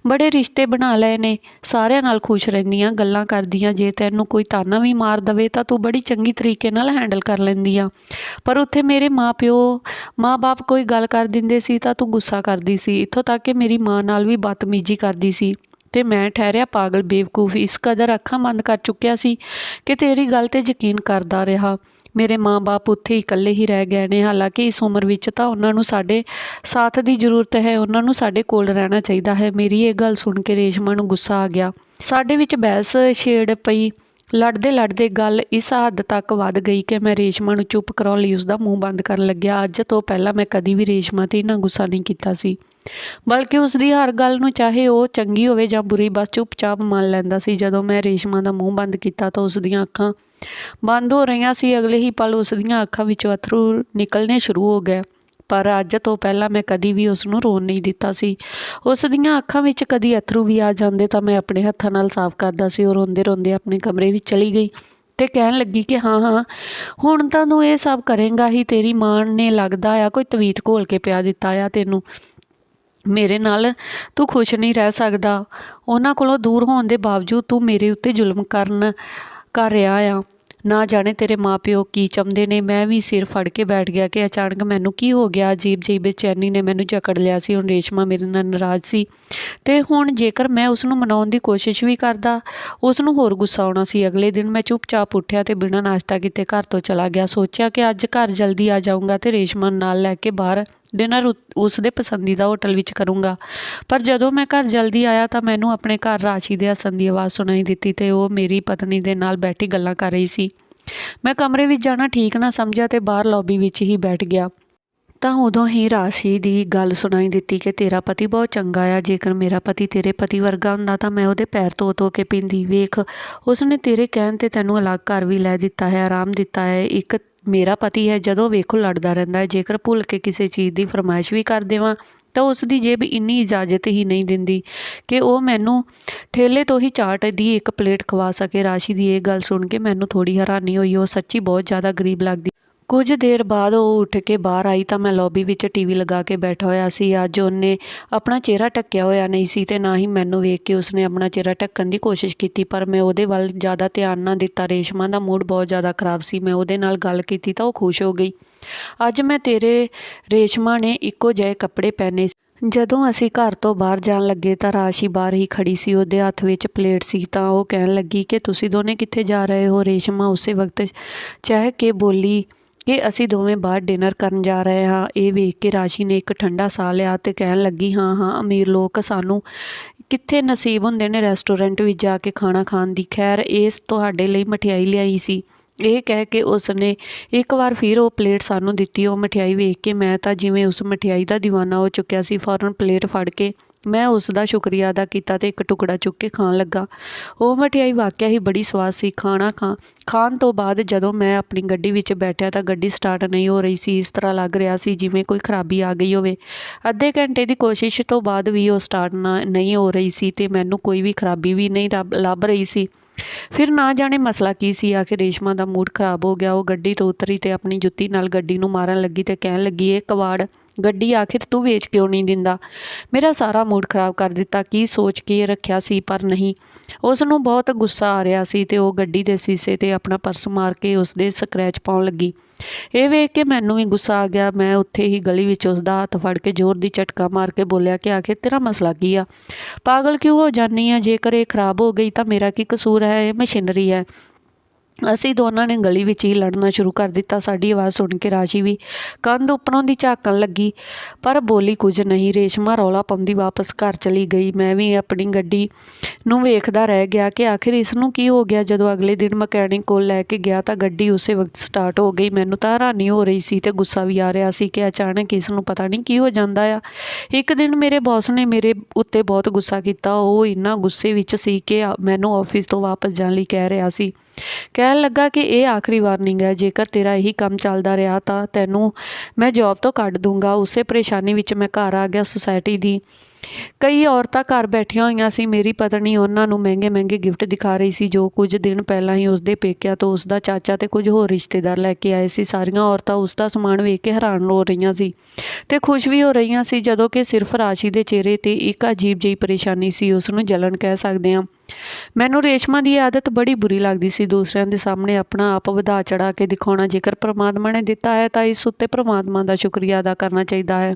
A: ਬੜੇ ਰਿਸ਼ਤੇ ਬਣਾ ਲਏ ਨੇ, ਸਾਰਿਆਂ ਨਾਲ ਖੁਸ਼ ਰਹਿੰਦੀਆਂ, ਗੱਲਾਂ ਕਰਦੀਆਂ, ਜੇ ਤੈਨੂੰ ਕੋਈ ਤਾਨਾ ਵੀ ਮਾਰ ਦਵੇ ਤਾਂ ਤੂੰ ਬੜੀ ਚੰਗੀ ਤਰੀਕੇ ਨਾਲ ਹੈਂਡਲ ਕਰ ਲੈਂਦੀ ਆ, ਪਰ ਉੱਥੇ ਮੇਰੇ ਮਾਂ-ਬਾਪ ਕੋਈ ਗੱਲ ਕਰ ਦਿੰਦੇ ਸੀ ਤਾਂ ਤੂੰ ਗੁੱਸਾ ਕਰਦੀ ਸੀ। ਇੱਥੋਂ ਤੱਕ ਕਿ ਮੇਰੀ ਮਾਂ ਨਾਲ ਵੀ ਬਦਤਮੀਜ਼ੀ ਕਰਦੀ ਸੀ ਤੇ ਮੈਂ ਠਹਿਰਿਆ ਪਾਗਲ ਬੇਵਕੂਫ ਇਸ ਕਦਰ ਅੱਖਾਂ ਬੰਦ ਕਰ ਚੁੱਕਿਆ ਸੀ ਕਿ ਤੇਰੀ ਗੱਲ 'ਤੇ ਯਕੀਨ ਕਰਦਾ ਰਿਹਾ। ਮੇਰੇ ਮਾਂ-ਬਾਪ ਉੱਥੇ ਇਕੱਲੇ ਹੀ ਰਹਿ ਗਏ ਨੇ। ਹਾਲਾਂਕਿ ਇਸ ਉਮਰ ਵਿੱਚ ਤਾਂ ਉਹਨਾਂ ਨੂੰ ਸਾਡੇ ਸਾਥ ਦੀ ਜ਼ਰੂਰਤ ਹੈ, ਉਹਨਾਂ ਨੂੰ ਸਾਡੇ ਕੋਲ ਰਹਿਣਾ ਚਾਹੀਦਾ ਹੈ। ਮੇਰੀ ਇਹ ਗੱਲ ਸੁਣ ਕੇ ਰੇਸ਼ਮਾ ਨੂੰ ਗੁੱਸਾ ਆ ਗਿਆ। ਸਾਡੇ ਵਿੱਚ ਬਹਿਸ ਛੇੜ ਪਈ। ਲੜਦੇ ਗੱਲ ਇਸ ਹੱਦ ਤੱਕ ਵੱਧ ਗਈ ਕਿ ਮੈਂ ਰੇਸ਼ਮਾ ਨੂੰ ਚੁੱਪ ਕਰਾਉਣ ਲਈ ਉਸਦਾ ਮੂੰਹ ਬੰਦ ਕਰਨ ਲੱਗਿਆ। ਅੱਜ ਤੋਂ ਪਹਿਲਾਂ ਮੈਂ ਕਦੀ ਵੀ ਰੇਸ਼ਮਾ 'ਤੇ ਇੰਨਾ ਗੁੱਸਾ ਨਹੀਂ ਕੀਤਾ ਸੀ, ਬਲਕਿ ਉਸਦੀ ਹਰ ਗੱਲ ਨੂੰ ਚਾਹੇ ਉਹ ਚੰਗੀ ਹੋਵੇ ਜਾਂ ਬੁਰੀ ਬਸ ਚੁੱਪਚਾਪ ਮੰਨ ਲੈਂਦਾ ਸੀ। ਜਦੋਂ ਮੈਂ ਰੇਸ਼ਮਾ ਦਾ ਮੂੰਹ ਬੰਦ ਕੀਤਾ ਤਾਂ ਉਸਦੀਆਂ ਅੱਖਾਂ ਬੰਦ ਹੋ ਰਹੀਆਂ ਸੀ। ਅਗਲੇ ਹੀ ਪਲ ਉਸ ਦੀਆਂ ਅੱਖਾਂ ਵਿੱਚੋਂ ਅੱਥਰੂ ਨਿਕਲਣੇ ਸ਼ੁਰੂ ਹੋ ਗਏ, ਪਰ ਅੱਜ ਤੋਂ ਪਹਿਲਾਂ ਮੈਂ ਕਦੀ ਵੀ ਉਸ ਨੂੰ ਰੋਣ ਨਹੀਂ ਦਿੱਤਾ ਸੀ। ਉਸ ਦੀਆਂ ਅੱਖਾਂ ਵਿੱਚ ਕਦੀ ਅੱਥਰੂ ਵੀ ਆ ਜਾਂਦੇ ਤਾਂ ਮੈਂ ਆਪਣੇ ਹੱਥਾਂ ਨਾਲ ਸਾਫ਼ ਕਰਦਾ ਸੀ। ਉਹ ਰੋਂਦੇ ਆਪਣੇ ਕਮਰੇ ਵਿੱਚ ਚਲੀ ਗਈ ਤੇ ਕਹਿਣ ਲੱਗੀ ਕਿ ਹਾਂ ਹੁਣ ਤਾਂ ਤੂੰ ਇਹ ਸਭ ਕਰੇਂਗਾ ਹੀ। ਤੇਰੀ ਮਾਂ ਨੇ ਲੱਗਦਾ ਆ ਕੋਈ ਤਵੀਤ ਘੋਲ ਕੇ ਪਿਆ ਦਿੱਤਾ ਆ ਤੈਨੂੰ। ਮੇਰੇ ਨਾਲ ਤੂੰ ਖੁਸ਼ ਨਹੀਂ ਰਹਿ ਸਕਦਾ। ਉਹਨਾਂ ਕੋਲੋਂ ਦੂਰ ਹੋਣ ਦੇ ਬਾਵਜੂਦ ਤੂੰ ਮੇਰੇ ਉੱਤੇ ਜ਼ੁਲਮ ਕਰ ਰਿਹਾ ਆ। ਨਾ ਜਾਣੇ ਤੇਰੇ ਮਾਂ-ਪਿਓ ਕੀ ਚਾਹੁੰਦੇ ਨੇ। ਮੈਂ ਵੀ ਸਿਰ ਫੜ ਕੇ ਬੈਠ ਗਿਆ ਕਿ ਅਚਾਨਕ ਮੈਨੂੰ ਕੀ ਹੋ ਗਿਆ। ਅਜੀਬ ਜਿਹੀ ਬੇਚੈਨੀ ਨੇ ਮੈਨੂੰ ਜਕੜ ਲਿਆ ਸੀ। ਹੁਣ ਰੇਸ਼ਮਾ ਮੇਰੇ ਨਾਲ ਨਾਰਾਜ਼ ਸੀ ਤੇ ਹੁਣ ਜੇਕਰ ਮੈਂ ਉਸ ਨੂੰ ਮਨਾਉਣ ਦੀ ਕੋਸ਼ਿਸ਼ ਵੀ ਕਰਦਾ ਉਸ ਨੂੰ ਹੋਰ ਗੁੱਸਾ ਆਉਣਾ ਸੀ। ਅਗਲੇ ਦਿਨ ਮੈਂ ਚੁੱਪਚਾਪ ਉੱਠਿਆ ਤੇ ਬਿਨਾਂ ਨਾਸ਼ਤਾ ਕੀਤੇ ਘਰ ਤੋਂ ਚਲਾ ਗਿਆ। ਸੋਚਿਆ ਕਿ ਅੱਜ ਘਰ ਜਲਦੀ ਆ ਜਾਊਂਗਾ ਤੇ ਰੇਸ਼ਮਾ ਨਾਲ ਲੈ ਕੇ ਬਾਹਰ डिनर उस दे पसंदीदा होटल विच करूँगा। पर जदों मैं घर जल्दी आया तो मैनूं अपने घर राशि दे हੱਸਣ ਦੀ आवाज़ सुनाई दित्ती ते वो मेरी पत्नी दे नाल बैठी गल्लां कर रही सी। मैं कमरे विच जाना ठीक ना समझिया ते बाहर लॉबी विच ही बैठ गया। ਤਾਂ ਉਦੋਂ ਹੀ ਰਾਸ਼ੀ ਦੀ ਗੱਲ ਸੁਣਾਈ ਦਿੱਤੀ ਕਿ ਤੇਰਾ ਪਤੀ ਬਹੁਤ ਚੰਗਾ ਆ, ਜੇਕਰ ਮੇਰਾ ਪਤੀ ਤੇਰੇ ਪਤੀ ਵਰਗਾ ਹੁੰਦਾ ਤਾਂ ਮੈਂ ਉਹਦੇ ਪੈਰ ਧੋ ਕੇ ਪੀਂਦੀ। ਵੇਖ, ਉਸਨੇ ਤੇਰੇ ਕਹਿਣ 'ਤੇ ਤੈਨੂੰ ਅਲੱਗ ਘਰ ਵੀ ਲੈ ਦਿੱਤਾ ਹੈ, ਆਰਾਮ ਦਿੱਤਾ ਹੈ। ਇੱਕ ਮੇਰਾ ਪਤੀ ਹੈ, ਜਦੋਂ ਵੇਖੋ ਲੜਦਾ ਰਹਿੰਦਾ ਹੈ। ਜੇਕਰ ਭੁੱਲ ਕੇ ਕਿਸੇ ਚੀਜ਼ ਦੀ ਫਰਮਾਇਸ਼ ਵੀ ਕਰ ਦੇਵਾਂ ਤਾਂ ਉਸ ਦੀ ਜੇਬ ਇੰਨੀ ਇਜਾਜ਼ਤ ਹੀ ਨਹੀਂ ਦਿੰਦੀ ਕਿ ਉਹ ਮੈਨੂੰ ਠੇਲੇ ਤੋਂ ਹੀ ਚਾਟ ਦੀ ਇੱਕ ਪਲੇਟ ਖਵਾ ਸਕੇ। ਰਾਸ਼ੀ ਦੀ ਇਹ ਗੱਲ ਸੁਣ ਕੇ ਮੈਨੂੰ ਥੋੜ੍ਹੀ ਹੈਰਾਨੀ ਹੋਈ। ਉਹ ਸੱਚੀ ਬਹੁਤ ਜ਼ਿਆਦਾ ਗਰੀਬ ਲੱਗਦੀ। ਕੁਝ ਦੇਰ ਬਾਅਦ ਉਹ ਉੱਠ ਕੇ ਬਾਹਰ ਆਈ ਤਾਂ ਮੈਂ ਲੌਬੀ ਵਿੱਚ ਟੀਵੀ ਲਗਾ ਕੇ ਬੈਠਾ ਹੋਇਆ ਸੀ। ਅੱਜ ਉਹਨੇ ਆਪਣਾ ਚਿਹਰਾ ਢੱਕਿਆ ਹੋਇਆ ਨਹੀਂ ਸੀ ਤੇ ਨਾ ਹੀ ਮੈਨੂੰ ਵੇਖ ਕੇ ਉਸਨੇ ਆਪਣਾ ਚਿਹਰਾ ਢੱਕਣ ਦੀ ਕੋਸ਼ਿਸ਼ ਕੀਤੀ, ਪਰ ਮੈਂ ਉਹਦੇ ਵੱਲ ਜ਼ਿਆਦਾ ਧਿਆਨ ਨਾ ਦਿੱਤਾ। ਰੇਸ਼ਮਾ ਦਾ ਮੂਡ ਬਹੁਤ ਜ਼ਿਆਦਾ ਖਰਾਬ ਸੀ। ਮੈਂ ਉਹਦੇ ਨਾਲ ਗੱਲ ਕੀਤੀ ਤਾਂ ਉਹ ਖੁਸ਼ ਹੋ ਗਈ। ਅੱਜ ਮੈਂ ਤੇਰੇ ਰੇਸ਼ਮਾ ਨੇ ਇੱਕੋ ਜਿਹੇ ਕੱਪੜੇ ਪਹਿਨੇ ਸੀ। ਜਦੋਂ ਅਸੀਂ ਘਰ ਤੋਂ ਬਾਹਰ ਜਾਣ ਲੱਗੇ ਤਾਂ ਰਾਸ਼ੀ ਬਾਹਰ ਹੀ ਖੜੀ ਸੀ। ਉਹਦੇ ਹੱਥ ਵਿੱਚ ਪਲੇਟ ਸੀ ਤਾਂ ਉਹ ਕਹਿਣ ਲੱਗੀ ਕਿ ਤੁਸੀਂ ਦੋਨੇ ਕਿੱਥੇ ਜਾ ਰਹੇ ਹੋ। ਰੇਸ਼ਮਾ ਉਸੇ ਵਕਤ ਚਹਿ ਕੇ ਬੋਲੀ ਕਿ ਅਸੀਂ ਦੋਵੇਂ ਬਾਹਰ ਡਿਨਰ ਕਰਨ ਜਾ ਰਹੇ ਹਾਂ। ਇਹ ਵੇਖ ਕੇ ਰਾਸ਼ੀ ਨੇ ਇੱਕ ਠੰਡਾ ਸਾਹ ਲਿਆ ਤੇ ਕਹਿਣ ਲੱਗੀ, ਹਾਂ ਅਮੀਰ ਲੋਕ ਸਾਨੂੰ ਕਿੱਥੇ ਨਸੀਬ ਹੁੰਦੇ ਨੇ ਰੈਸਟੋਰੈਂਟ ਵਿੱਚ ਜਾ ਕੇ ਖਾਣਾ ਖਾਣ ਦੀ। ਖੈਰ, ਇਸ ਤੁਹਾਡੇ ਲਈ ਮਠਿਆਈ ਲਿਆਈ ਸੀ। ਇਹ ਕਹਿ ਕੇ ਉਸਨੇ ਇੱਕ ਵਾਰ ਫਿਰ ਉਹ ਪਲੇਟ ਸਾਨੂੰ ਦਿੱਤੀ। ਉਹ ਮਠਿਆਈ ਵੇਖ ਕੇ ਮੈਂ ਤਾਂ ਜਿਵੇਂ ਉਸ ਮਠਿਆਈ ਦਾ ਦੀਵਾਨਾ ਹੋ ਚੁੱਕਿਆ ਸੀ। ਫੌਰਨ ਪਲੇਟ ਫੜ ਕੇ ਮੈਂ ਉਸ ਦਾ ਸ਼ੁਕਰੀਆ ਅਦਾ ਕੀਤਾ ਤੇ ਇੱਕ ਟੁਕੜਾ ਚੁੱਕ ਕੇ ਖਾਣ ਲੱਗਾ। ਉਹ ਮਠਿਆਈ ਵਾਕਿਆ ਹੀ ਬੜੀ ਸਵਾਦ ਸੀ। ਖਾਣ ਤੋਂ ਬਾਅਦ ਜਦੋਂ ਮੈਂ ਆਪਣੀ ਗੱਡੀ ਵਿੱਚ ਬੈਠਿਆ ਤਾਂ ਗੱਡੀ ਸਟਾਰਟ ਨਹੀਂ ਹੋ ਰਹੀ ਸੀ। ਇਸ ਤਰ੍ਹਾਂ ਲੱਗ ਰਿਹਾ ਸੀ ਜਿਵੇਂ ਕੋਈ ਖਰਾਬੀ ਆ ਗਈ ਹੋਵੇ। ਅੱਧੇ ਘੰਟੇ ਦੀ ਕੋਸ਼ਿਸ਼ ਤੋਂ ਬਾਅਦ ਵੀ ਉਹ ਸਟਾਰਟ ਨਹੀਂ ਹੋ ਰਹੀ ਸੀ ਤੇ ਮੈਨੂੰ ਕੋਈ ਵੀ ਖਰਾਬੀ ਵੀ ਨਹੀਂ ਲੱਭ ਰਹੀ ਸੀ। ਫਿਰ ਨਾ ਜਾਣੇ ਮਸਲਾ ਕੀ ਸੀ। ਆਖਿਰ ਰੇਸ਼ਮਾ ਦਾ ਮੂਡ ਖਰਾਬ ਹੋ ਗਿਆ। ਉਹ ਗੱਡੀ ਤੋਂ ਉਤਰੀ ਤੇ ਆਪਣੀ ਜੁੱਤੀ ਨਾਲ ਗੱਡੀ ਨੂੰ ਮਾਰਨ ਲੱਗੀ ਤੇ ਕਹਿਣ ਲੱਗੀ, ਇਹ ਕਬਾੜ ਗੱਡੀ ਆਖਿਰ ਤੂੰ ਵੇਚ ਕਿਉਂ ਨਹੀਂ ਦਿੰਦਾ। ਮੇਰਾ ਸਾਰਾ ਮੂਡ ਖਰਾਬ ਕਰ ਦਿੱਤਾ। ਕੀ ਸੋਚ ਕੇ ਰੱਖਿਆ ਸੀ, ਪਰ ਨਹੀਂ। ਉਸ ਨੂੰ ਬਹੁਤ ਗੁੱਸਾ ਆ ਰਿਹਾ ਸੀ ਤੇ ਉਹ ਗੱਡੀ ਦੇ ਸ਼ੀਸ਼ੇ 'ਤੇ ਆਪਣਾ ਪਰਸ ਮਾਰ ਕੇ ਉਸ ਦੇ ਸਕ੍ਰੈਚ ਪਾਉਣ ਲੱਗੀ। ਇਹ ਵੇਖ ਕੇ ਮੈਨੂੰ ਵੀ ਗੁੱਸਾ ਆ ਗਿਆ। ਮੈਂ ਉੱਥੇ ਹੀ ਗਲੀ ਵਿੱਚ ਉਸ ਦਾ ਹੱਥ ਫੜ ਕੇ ਜ਼ੋਰ ਦੀ ਝਟਕਾ ਮਾਰ ਕੇ ਬੋਲਿਆ ਕਿ ਆਖਿਰ ਤੇਰਾ ਮਸਲਾ ਕੀ ਆ, ਪਾਗਲ ਕਿਉਂ ਹੋ ਜਾਂਦੀ ਆ। ਜੇਕਰ ਇਹ ਖਰਾਬ ਹੋ ਗਈ ਤਾਂ ਮੇਰਾ ਕੀ ਕਸੂਰ ਹੈ, ਇਹ ਮਸ਼ੀਨਰੀ ਹੈ। ਅਸੀਂ ਦੋਨਾਂ ਨੇ ਗਲੀ ਵਿੱਚ ਹੀ ਲੜਨਾ ਸ਼ੁਰੂ ਕਰ ਦਿੱਤਾ। ਸਾਡੀ ਆਵਾਜ਼ ਸੁਣ ਕੇ ਰਾਸ਼ੀ ਵੀ ਕੰਧ ਉੱਪਰੋਂ ਦੀ ਝਾਕਣ ਲੱਗੀ, ਪਰ ਬੋਲੀ ਕੁਝ ਨਹੀਂ। ਰੇਸ਼ਮਾ ਰੌਲਾ ਪਾਉਂਦੀ ਵਾਪਸ ਘਰ ਚਲੀ ਗਈ। ਮੈਂ ਵੀ ਆਪਣੀ ਗੱਡੀ ਨੂੰ ਵੇਖਦਾ ਰਹਿ ਗਿਆ ਕਿ ਆਖਿਰ ਇਸ ਨੂੰ ਕੀ ਹੋ ਗਿਆ। ਜਦੋਂ ਅਗਲੇ ਦਿਨ ਮਕੈਨਿਕ ਕੋਲ ਲੈ ਕੇ ਗਿਆ ਤਾਂ ਗੱਡੀ ਉਸੇ ਵਕਤ ਸਟਾਰਟ ਹੋ ਗਈ। ਮੈਨੂੰ ਤਾਂ ਹੈਰਾਨੀ ਹੋ ਰਹੀ ਸੀ ਤੇ ਗੁੱਸਾ ਵੀ ਆ ਰਿਹਾ ਸੀ ਕਿ ਅਚਾਨਕ ਇਸ ਨੂੰ ਪਤਾ ਨਹੀਂ ਕੀ ਹੋ ਜਾਂਦਾ ਆ। ਇੱਕ ਦਿਨ ਮੇਰੇ ਬੌਸ ਨੇ ਮੇਰੇ ਉੱਤੇ ਬਹੁਤ ਗੁੱਸਾ ਕੀਤਾ। ਉਹ ਇੰਨਾ ਗੁੱਸੇ ਵਿੱਚ ਸੀ ਕਿ ਮੈਨੂੰ ਆਫਿਸ ਤੋਂ ਵਾਪਸ ਜਾਣ ਲਈ ਕਹਿ ਰਿਹਾ ਸੀ। ਕਹਿਣ ਲੱਗਾ ਕਿ ਇਹ ਆਖਰੀ ਵਾਰਨਿੰਗ ਹੈ, ਜੇਕਰ ਤੇਰਾ ਇਹੀ ਕੰਮ ਚੱਲਦਾ ਰਿਹਾ ਤਾਂ ਤੈਨੂੰ ਮੈਂ ਜੌਬ ਤੋਂ ਕੱਢ ਦੂੰਗਾ। ਉਸੇ ਪਰੇਸ਼ਾਨੀ ਵਿੱਚ ਮੈਂ ਘਰ ਆ ਗਿਆ। ਸੁਸਾਇਟੀ ਦੀ ਕਈ ਔਰਤਾਂ ਘਰ ਬੈਠੀਆਂ ਹੋਈਆਂ ਸੀ। ਮੇਰੀ ਪਤਨੀ ਉਹਨਾਂ ਨੂੰ ਮਹਿੰਗੇ ਗਿਫਟ ਦਿਖਾ ਰਹੀ ਸੀ ਜੋ ਕੁਝ ਦਿਨ ਪਹਿਲਾਂ ਹੀ ਉਸਦੇ ਪੇਕਿਆਂ ਤੋਂ ਉਸਦਾ ਚਾਚਾ ਤੇ ਕੁਝ ਹੋਰ ਰਿਸ਼ਤੇਦਾਰ ਲੈ ਕੇ ਆਏ ਸੀ। ਸਾਰੀਆਂ ਔਰਤਾਂ ਉਸਦਾ ਸਮਾਨ ਵੇਖ ਕੇ ਹੈਰਾਨ ਹੋ ਰਹੀਆਂ ਸੀ ਤੇ ਖੁਸ਼ ਵੀ ਹੋ ਰਹੀਆਂ ਸੀ, ਜਦੋਂ ਕਿ ਸਿਰਫ ਰਾਸ਼ੀ ਦੇ ਚਿਹਰੇ 'ਤੇ ਇੱਕ ਅਜੀਬ ਜਿਹੀ ਪਰੇਸ਼ਾਨੀ ਸੀ। ਉਸਨੂੰ ਜਲਨ ਕਹਿ ਸਕਦੇ ਹਾਂ। ਮੈਨੂੰ ਰੇਸ਼ਮਾ ਦੀ ਆਦਤ ਬੜੀ ਬੁਰੀ ਲੱਗਦੀ ਸੀ, ਦੂਸਰਿਆਂ ਦੇ ਸਾਹਮਣੇ ਆਪਣਾ ਆਪ ਵਧਾ ਚੜਾ ਕੇ ਦਿਖਾਉਣਾ। ਜੇਕਰ ਪ੍ਰਮਾਤਮਾ ਨੇ ਦਿੱਤਾ ਹੈ ਤਾਂ ਇਸ ਉੱਤੇ ਪ੍ਰਮਾਤਮਾ ਦਾ ਸ਼ੁਕਰੀਆ ਅਦਾ ਕਰਨਾ ਚਾਹੀਦਾ ਹੈ,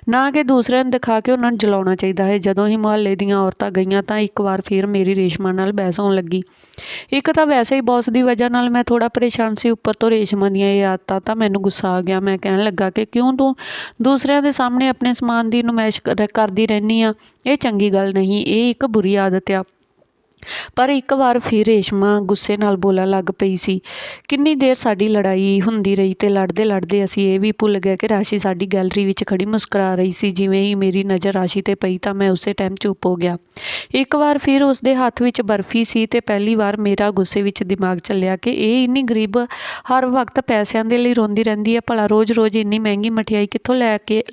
A: ਨਾ ਕਿ ਦੂਸਰਿਆਂ ਨੂੰ ਦਿਖਾ ਕੇ ਉਹਨਾਂ ਨੂੰ ਜਲਾਉਣਾ ਚਾਹੀਦਾ ਹੈ। ਜਦੋਂ ਹੀ ਮੁਹੱਲੇ ਦੀਆਂ ਔਰਤਾਂ ਗਈਆਂ ਤਾਂ ਇੱਕ ਵਾਰ ਫਿਰ ਮੇਰੀ ਰੇਸ਼ਮਾ ਨਾਲ ਬਹਿਸ ਹੋਣ ਲੱਗੀ। ਇੱਕ ਤਾਂ ਵੈਸੇ ਹੀ ਬੌਸ ਦੀ ਵਜ੍ਹਾ ਨਾਲ ਮੈਂ ਥੋੜ੍ਹਾ ਪਰੇਸ਼ਾਨ ਸੀ, ਉੱਪਰ ਤੋਂ ਰੇਸ਼ਮਾ ਦੀਆਂ ਇਹ ਆਦਤਾਂ। ਤਾਂ ਮੈਨੂੰ ਗੁੱਸਾ ਆ ਗਿਆ। ਮੈਂ ਕਹਿਣ ਲੱਗਾ ਕਿ ਕਿਉਂ ਤੂੰ ਦੂਸਰਿਆਂ ਦੇ ਸਾਹਮਣੇ ਆਪਣੇ ਸਮਾਨ ਦੀ ਨੁਮਾਇਸ਼ ਕਰਦੀ ਰਹਿੰਦੀ ਆ। ਇਹ ਚੰਗੀ ਗੱਲ ਨਹੀਂ, ਇਹ ਇੱਕ ਬੁਰੀ ਆਦਤ ਆ। ਪਰ ਇੱਕ ਵਾਰ ਫਿਰ ਰੇਸ਼ਮਾ ਗੁੱਸੇ ਨਾਲ ਬੋਲਣ ਲੱਗ ਪਈ ਸੀ। ਕਿੰਨੀ ਦੇਰ ਸਾਡੀ ਲੜਾਈ ਹੁੰਦੀ ਰਹੀ ਤੇ ਲੜਦੇ ਲੜਦੇ ਅਸੀਂ ਇਹ ਵੀ ਭੁੱਲ ਗਏ ਕਿ ਰਾਸ਼ੀ ਸਾਡੀ ਗੈਲਰੀ ਵਿੱਚ ਖੜੀ ਮੁਸਕਰਾ ਰਹੀ ਸੀ। ਜਿਵੇਂ ਹੀ ਮੇਰੀ ਨਜ਼ਰ ਰਾਸ਼ੀ 'ਤੇ ਪਈ ਤਾਂ ਮੈਂ ਉਸੇ ਟਾਈਮ ਚੁੱਪ ਹੋ ਗਿਆ। ਇੱਕ ਵਾਰ ਫਿਰ ਉਸਦੇ ਹੱਥ ਵਿੱਚ ਬਰਫੀ ਸੀ ਤੇ ਪਹਿਲੀ ਵਾਰ ਮੇਰਾ ਗੁੱਸੇ ਵਿੱਚ ਦਿਮਾਗ ਚੱਲਿਆ ਕਿ ਇਹ ਇੰਨੀ ਗਰੀਬ ਹਰ ਵਕਤ ਪੈਸਿਆਂ ਦੇ ਲਈ ਰੋਂਦੀ ਰਹਿੰਦੀ ਹੈ। ਭਲਾ ਰੋਜ਼ ਇੰਨੀ ਮਹਿੰਗੀ ਮਠਿਆਈ ਕਿੱਥੋਂ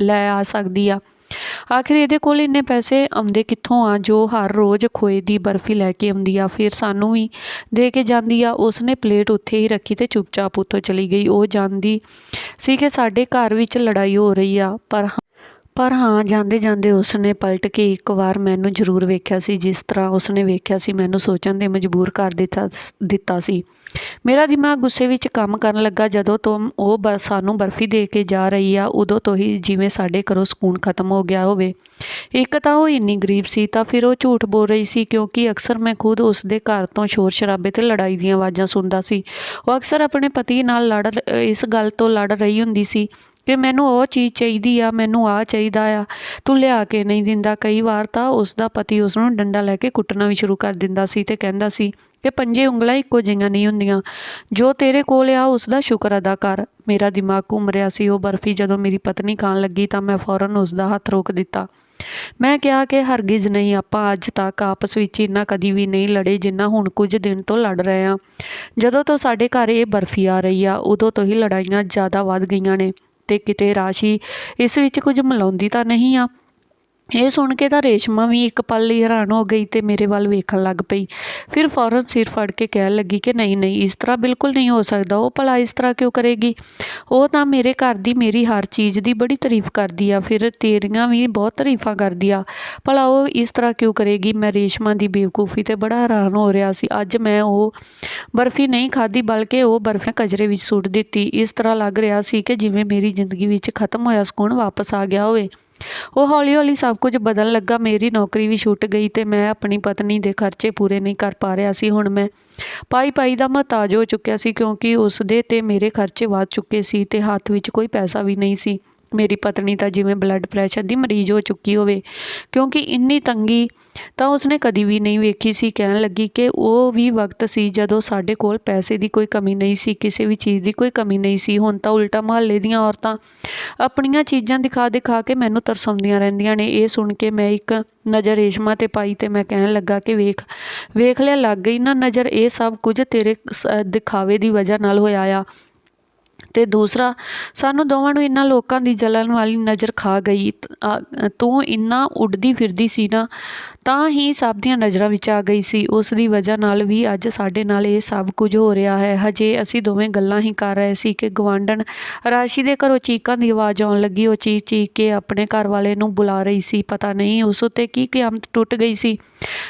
A: ਲੈ ਆ ਸਕਦੀ ਆ। ਆਖਿਰ ਇਹਦੇ ਕੋਲ ਇੰਨੇ ਪੈਸੇ ਆਉਂਦੇ ਕਿੱਥੋਂ ਆ ਜੋ ਹਰ ਰੋਜ਼ ਖੋਏ ਦੀ ਬਰਫੀ ਲੈ ਕੇ ਆਉਂਦੀ ਆ, ਫਿਰ ਸਾਨੂੰ ਵੀ ਦੇ ਕੇ ਜਾਂਦੀ ਆ। ਉਸਨੇ ਪਲੇਟ ਉੱਥੇ ਹੀ ਰੱਖੀ ਤੇ ਚੁੱਪਚਾਪ ਉੱਥੋਂ ਚਲੀ ਗਈ। ਉਹ ਜਾਣਦੀ ਸੀ ਕਿ ਸਾਡੇ ਘਰ ਵਿੱਚ ਲੜਾਈ ਹੋ ਰਹੀ ਆ, ਪਰ ਹਾਂ ਜਾਂਦੇ ਜਾਂਦੇ ਉਸਨੇ ਪਲਟ ਕੇ ਇੱਕ ਵਾਰ ਮੈਨੂੰ ਜ਼ਰੂਰ ਵੇਖਿਆ ਸੀ। ਜਿਸ ਤਰ੍ਹਾਂ ਉਸਨੇ ਵੇਖਿਆ ਸੀ ਮੈਨੂੰ ਸੋਚਣ 'ਤੇ ਮਜਬੂਰ ਕਰ ਦਿੱਤਾ ਸੀ। ਮੇਰਾ ਦਿਮਾਗ ਗੁੱਸੇ ਵਿੱਚ ਕੰਮ ਕਰਨ ਲੱਗਾ। ਜਦੋਂ ਤੋਂ ਉਹ ਸਾਨੂੰ ਬਰਫੀ ਦੇ ਕੇ ਜਾ ਰਹੀ ਆ, ਉਦੋਂ ਤੋਂ ਹੀ ਜਿਵੇਂ ਸਾਡੇ ਘਰੋਂ ਸਕੂਨ ਖਤਮ ਹੋ ਗਿਆ ਹੋਵੇ। ਇੱਕ ਤਾਂ ਉਹ ਇੰਨੀ ਗਰੀਬ ਸੀ, ਤਾਂ ਫਿਰ ਉਹ ਝੂਠ ਬੋਲ ਰਹੀ ਸੀ, ਕਿਉਂਕਿ ਅਕਸਰ ਮੈਂ ਖੁਦ ਉਸਦੇ ਘਰ ਤੋਂ ਸ਼ੋਰ ਸ਼ਰਾਬੇ ਤੇ ਲੜਾਈ ਦੀਆਂ ਆਵਾਜ਼ਾਂ ਸੁਣਦਾ ਸੀ। ਉਹ ਅਕਸਰ ਆਪਣੇ ਪਤੀ ਨਾਲ ਇਸ ਗੱਲ ਤੋਂ ਲੜ ਰਹੀ ਹੁੰਦੀ ਸੀ ਕਿ ਮੈਨੂੰ ਉਹ ਚੀਜ਼ ਚਾਹੀਦੀ ਆ, ਮੈਨੂੰ ਆਹ ਚਾਹੀਦਾ ਆ, ਤੂੰ ਲਿਆ ਕੇ ਨਹੀਂ ਦਿੰਦਾ। ਕਈ ਵਾਰ ਤਾਂ ਉਸ ਦਾ ਪਤੀ ਉਸ ਨੂੰ ਡੰਡਾ ਲੈ ਕੇ ਕੁੱਟਣਾ ਵੀ ਸ਼ੁਰੂ ਕਰ ਦਿੰਦਾ ਸੀ ਤੇ ਕਹਿੰਦਾ ਸੀ ਕਿ 5 ਉਂਗਲਾਂ ਇੱਕੋ ਜਿਹੀਆਂ ਨਹੀਂ ਹੁੰਦੀਆਂ, ਜੋ ਤੇਰੇ ਕੋਲ ਆ ਉਸ ਦਾ ਸ਼ੁਕਰ ਅਦਾ ਕਰ। ਮੇਰਾ ਦਿਮਾਗ ਘੁੰਮ ਰਿਹਾ ਸੀ। ਉਹ ਬਰਫੀ ਜਦੋਂ ਮੇਰੀ ਪਤਨੀ ਖਾਣ ਲੱਗੀ ਤਾਂ ਮੈਂ ਫੌਰਨ ਉਸ ਦਾ ਹੱਥ ਰੋਕ ਦਿੱਤਾ। ਮੈਂ ਕਿਹਾ ਕਿ ਹਰਗਿਜ਼ ਨਹੀਂ, ਆਪਾਂ ਅੱਜ ਤੱਕ ਆਪਸ ਵਿੱਚ ਇੰਨਾ ਕਦੀ ਵੀ ਨਹੀਂ ਲੜੇ ਜਿੰਨਾ ਹੁਣ ਕੁਝ ਦਿਨ ਤੋਂ ਲੜ ਰਹੇ ਹਾਂ। ਜਦੋਂ ਤੋਂ ਸਾਡੇ ਘਰ ਇਹ ਬਰਫੀ ਆ ਰਹੀ ਆ ਉਦੋਂ ਤੋਂ ਹੀ ਲੜਾਈਆਂ ਜ਼ਿਆਦਾ ਵੱਧ ਗਈਆਂ ਨੇ। ਤੇ ਕਿਤੇ ਰਾਸ਼ੀ ਇਸ ਵਿੱਚ ਕੁਝ ਮਿਲਾਉਂਦੀ ਤਾਂ ਨਹੀਂ ਆ। ਇਹ ਸੁਣ ਕੇ ਤਾਂ ਰੇਸ਼ਮਾ ਵੀ ਇੱਕ ਪਲ ਲਈ ਹੈਰਾਨ ਹੋ ਗਈ ਤੇ ਮੇਰੇ ਵੱਲ ਵੇਖਣ ਲੱਗ ਪਈ। ਫਿਰ ਫੌਰਨ ਸਿਰ ਫੜ ਕੇ ਕਹਿਣ ਲੱਗੀ ਕਿ ਨਹੀਂ ਨਹੀਂ, ਇਸ ਤਰ੍ਹਾਂ ਬਿਲਕੁਲ ਨਹੀਂ ਹੋ ਸਕਦਾ। ਉਹ ਭਲਾ ਇਸ ਤਰ੍ਹਾਂ ਕਿਉਂ ਕਰੇਗੀ? ਉਹ ਤਾਂ ਮੇਰੇ ਘਰ ਦੀ, ਮੇਰੀ ਹਰ ਚੀਜ਼ ਦੀ ਬੜੀ ਤਾਰੀਫ ਕਰਦੀ ਆ, ਫਿਰ ਤੇਰੀਆਂ ਵੀ ਬਹੁਤ ਤਾਰੀਫਾਂ ਕਰਦੀ ਆ। ਭਲਾ ਉਹ ਇਸ ਤਰ੍ਹਾਂ ਕਿਉਂ ਕਰੇਗੀ? ਮੈਂ ਰੇਸ਼ਮਾ ਦੀ ਬੇਵਕੂਫੀ ਤੇ ਬੜਾ ਹੈਰਾਨ ਹੋ ਰਿਹਾ ਸੀ। ਅੱਜ ਮੈਂ ਉਹ ਬਰਫੀ ਨਹੀਂ ਖਾਧੀ ਬਲਕਿ ਉਹ ਬਰਫੀ ਕਚਰੇ ਵਿੱਚ ਸੁੱਟ ਦਿੱਤੀ। ਇਸ ਤਰ੍ਹਾਂ ਲੱਗ ਰਿਹਾ ਸੀ ਕਿ ਜਿਵੇਂ ਮੇਰੀ ਜ਼ਿੰਦਗੀ ਵਿੱਚ ਖਤਮ ਹੋਇਆ ਸਕੂਨ ਵਾਪਸ ਆ ਗਿਆ ਹੋਵੇ। ਉਹ ਹੌਲੀ ਹੌਲੀ ਸਭ ਕੁਝ ਬਦਲਣ ਲੱਗਾ। ਮੇਰੀ ਨੌਕਰੀ ਵੀ ਛੁੱਟ ਗਈ ਤੇ ਮੈਂ ਆਪਣੀ ਪਤਨੀ ਦੇ ਖਰਚੇ ਪੂਰੇ ਨਹੀਂ ਕਰ ਪਾ ਰਿਹਾ ਸੀ। ਹੁਣ ਮੈਂ ਪਾਈ ਦਾ ਮੁਹਤਾਜ ਹੋ ਚੁੱਕਿਆ ਸੀ ਕਿਉਂਕਿ ਉਸਦੇ ਤੇ ਮੇਰੇ ਖਰਚੇ ਵੱਧ ਚੁੱਕੇ ਸੀ ਤੇ ਹੱਥ ਵਿੱਚ ਕੋਈ ਪੈਸਾ ਵੀ ਨਹੀਂ ਸੀ। ਮੇਰੀ ਪਤਨੀ ਤਾਂ ਜਿਵੇਂ ਬਲੱਡ ਪ੍ਰੈਸ਼ਰ ਦੀ ਮਰੀਜ਼ ਹੋ ਚੁੱਕੀ ਹੋਵੇ, ਕਿਉਂਕਿ ਇੰਨੀ ਤੰਗੀ ਤਾਂ ਉਸਨੇ ਕਦੀ ਵੀ ਨਹੀਂ ਵੇਖੀ ਸੀ। ਕਹਿਣ ਲੱਗੀ ਕਿ ਉਹ ਵੀ ਵਕਤ ਸੀ ਜਦੋਂ ਸਾਡੇ ਕੋਲ ਪੈਸੇ ਦੀ ਕੋਈ ਕਮੀ ਨਹੀਂ ਸੀ, ਕਿਸੇ ਵੀ ਚੀਜ਼ ਦੀ ਕੋਈ ਕਮੀ ਨਹੀਂ ਸੀ। ਹੁਣ ਤਾਂ ਉਲਟਾ ਮੁਹੱਲੇ ਦੀਆਂ ਔਰਤਾਂ ਆਪਣੀਆਂ ਚੀਜ਼ਾਂ ਦਿਖਾ ਕੇ ਮੈਨੂੰ ਤਰਸਾਉਂਦੀਆਂ ਰਹਿੰਦੀਆਂ ਨੇ। ਇਹ ਸੁਣ ਕੇ ਮੈਂ ਇੱਕ ਨਜ਼ਰ ਰੇਸ਼ਮਾ ਤੇ ਪਾਈ ਤੇ ਮੈਂ ਕਹਿਣ ਲੱਗਾ ਕਿ ਵੇਖ ਲਿਆ, ਲੱਗ ਗਈ ਨਾ ਨਜ਼ਰ? ਇਹ ਸਭ ਕੁਝ ਤੇਰੇ ਦਿਖਾਵੇ ਦੀ ਵਜ੍ਹਾ ਨਾਲ ਹੋਇਆ ਆ। ਤੇ ਦੂਸਰਾ, ਸਾਨੂੰ ਦੋਵਾਂ ਨੂੰ ਇਹਨਾਂ ਲੋਕਾਂ ਦੀ ਜਲਣ ਵਾਲੀ ਨਜ਼ਰ ਖਾ ਗਈ। ਤੂੰ ਇੰਨਾ ਉੱਡਦੀ ਫਿਰਦੀ ਸੀ ਨਾ, ਤਾਂ ਹੀ ਸਭ ਦੀਆਂ ਨਜ਼ਰਾਂ ਵਿੱਚ ਆ ਗਈ ਸੀ। ਉਸ ਦੀ ਵਜ੍ਹਾ ਨਾਲ ਵੀ ਅੱਜ ਸਾਡੇ ਨਾਲ ਇਹ ਸਭ ਕੁਝ ਹੋ ਰਿਹਾ ਹੈ। ਹਜੇ ਅਸੀਂ ਦੋਵੇਂ ਗੱਲਾਂ ਹੀ ਕਰ ਰਹੇ ਸੀ ਕਿ ਗਵਾਂਢਣ ਰਾਸ਼ੀ ਦੇ ਘਰੋਂ ਚੀਕਾਂ ਦੀ ਆਵਾਜ਼ ਆਉਣ ਲੱਗੀ। ਉਹ ਚੀਕ ਕੇ ਆਪਣੇ ਘਰ ਵਾਲੇ ਨੂੰ ਬੁਲਾ ਰਹੀ ਸੀ। ਪਤਾ ਨਹੀਂ ਉਸ ਉੱਤੇ ਕੀ ਕਿਆਮਤ ਟੁੱਟ ਗਈ ਸੀ।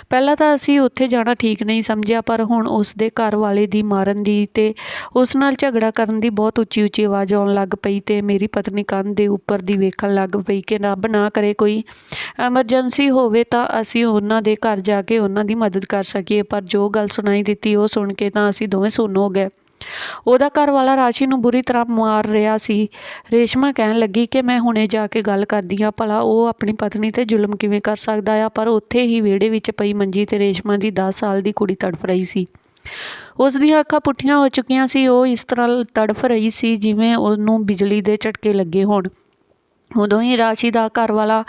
A: ਪਹਿਲਾਂ ਤਾਂ ਅਸੀਂ ਉੱਥੇ ਜਾਣਾ ਠੀਕ ਨਹੀਂ ਸਮਝਿਆ, ਪਰ ਹੁਣ ਉਸ ਦੇ ਘਰ ਵਾਲੇ ਦੀ ਮਾਰਨ ਦੀ ਤੇ ਉਸ ਨਾਲ ਝਗੜਾ ਕਰਨ ਦੀ ਬਹੁਤ ਉੱਚੀ ਆਵਾਜ਼ ਆਉਣ ਲੱਗ ਪਈ ਤੇ ਮੇਰੀ ਪਤਨੀ ਕੰਧ ਦੇ ਉੱਪਰ ਦੀ ਵੇਖਣ ਲੱਗ ਪਈ ਕਿ ਰੱਬ ਨਾ ਕਰੇ ਕੋਈ ਐਮਰਜੈਂਸੀ ਹੋਵੇ ਤਾਂ ਅਸੀਂ ਉਹਨਾਂ ਦੇ ਘਰ ਜਾ ਕੇ ਉਹਨਾਂ ਦੀ ਮਦਦ ਕਰ ਸਕੀਏ। ਪਰ ਜੋ ਗੱਲ ਸੁਣਾਈ ਦਿੱਤੀ ਉਹ ਸੁਣ ਕੇ ਤਾਂ ਅਸੀਂ ਦੋਵੇਂ ਸੁੰਨ ਹੋ ਗਏ। ਉਹਦਾ ਘਰ ਵਾਲਾ ਰਾਸ਼ੀ ਨੂੰ ਬੁਰੀ ਤਰ੍ਹਾਂ ਮਾਰ ਰਿਹਾ ਸੀ। ਰੇਸ਼ਮਾ ਕਹਿਣ ਲੱਗੀ ਕਿ ਮੈਂ ਹੁਣੇ ਜਾ ਕੇ ਗੱਲ ਕਰਦੀ ਹਾਂ, ਭਲਾ ਉਹ ਆਪਣੀ ਪਤਨੀ ਤੇ ਜ਼ੁਲਮ ਕਿਵੇਂ ਕਰ ਸਕਦਾ ਆ। ਪਰ ਉੱਥੇ ਹੀ ਵਿਹੜੇ ਵਿੱਚ ਪਈ ਮੰਜੀ ਤੇ ਰੇਸ਼ਮਾ ਦੀ 10 ਸਾਲ ਦੀ ਕੁੜੀ ਤੜਫ ਰਹੀ ਸੀ। ਉਸ ਦੀਆਂ ਅੱਖਾਂ ਪੁੱਠੀਆਂ ਹੋ ਚੁੱਕੀਆਂ ਸੀ। ਉਹ ਇਸ ਤਰ੍ਹਾਂ ਤੜਫ ਰਹੀ ਸੀ ਜਿਵੇਂ ਉਹਨੂੰ ਬਿਜਲੀ ਦੇ ਝਟਕੇ ਲੱਗੇ ਹੋਣ। ਉਦੋਂ ਹੀ ਰਾਸ਼ੀ ਦਾ ਘਰ ਵਾਲਾ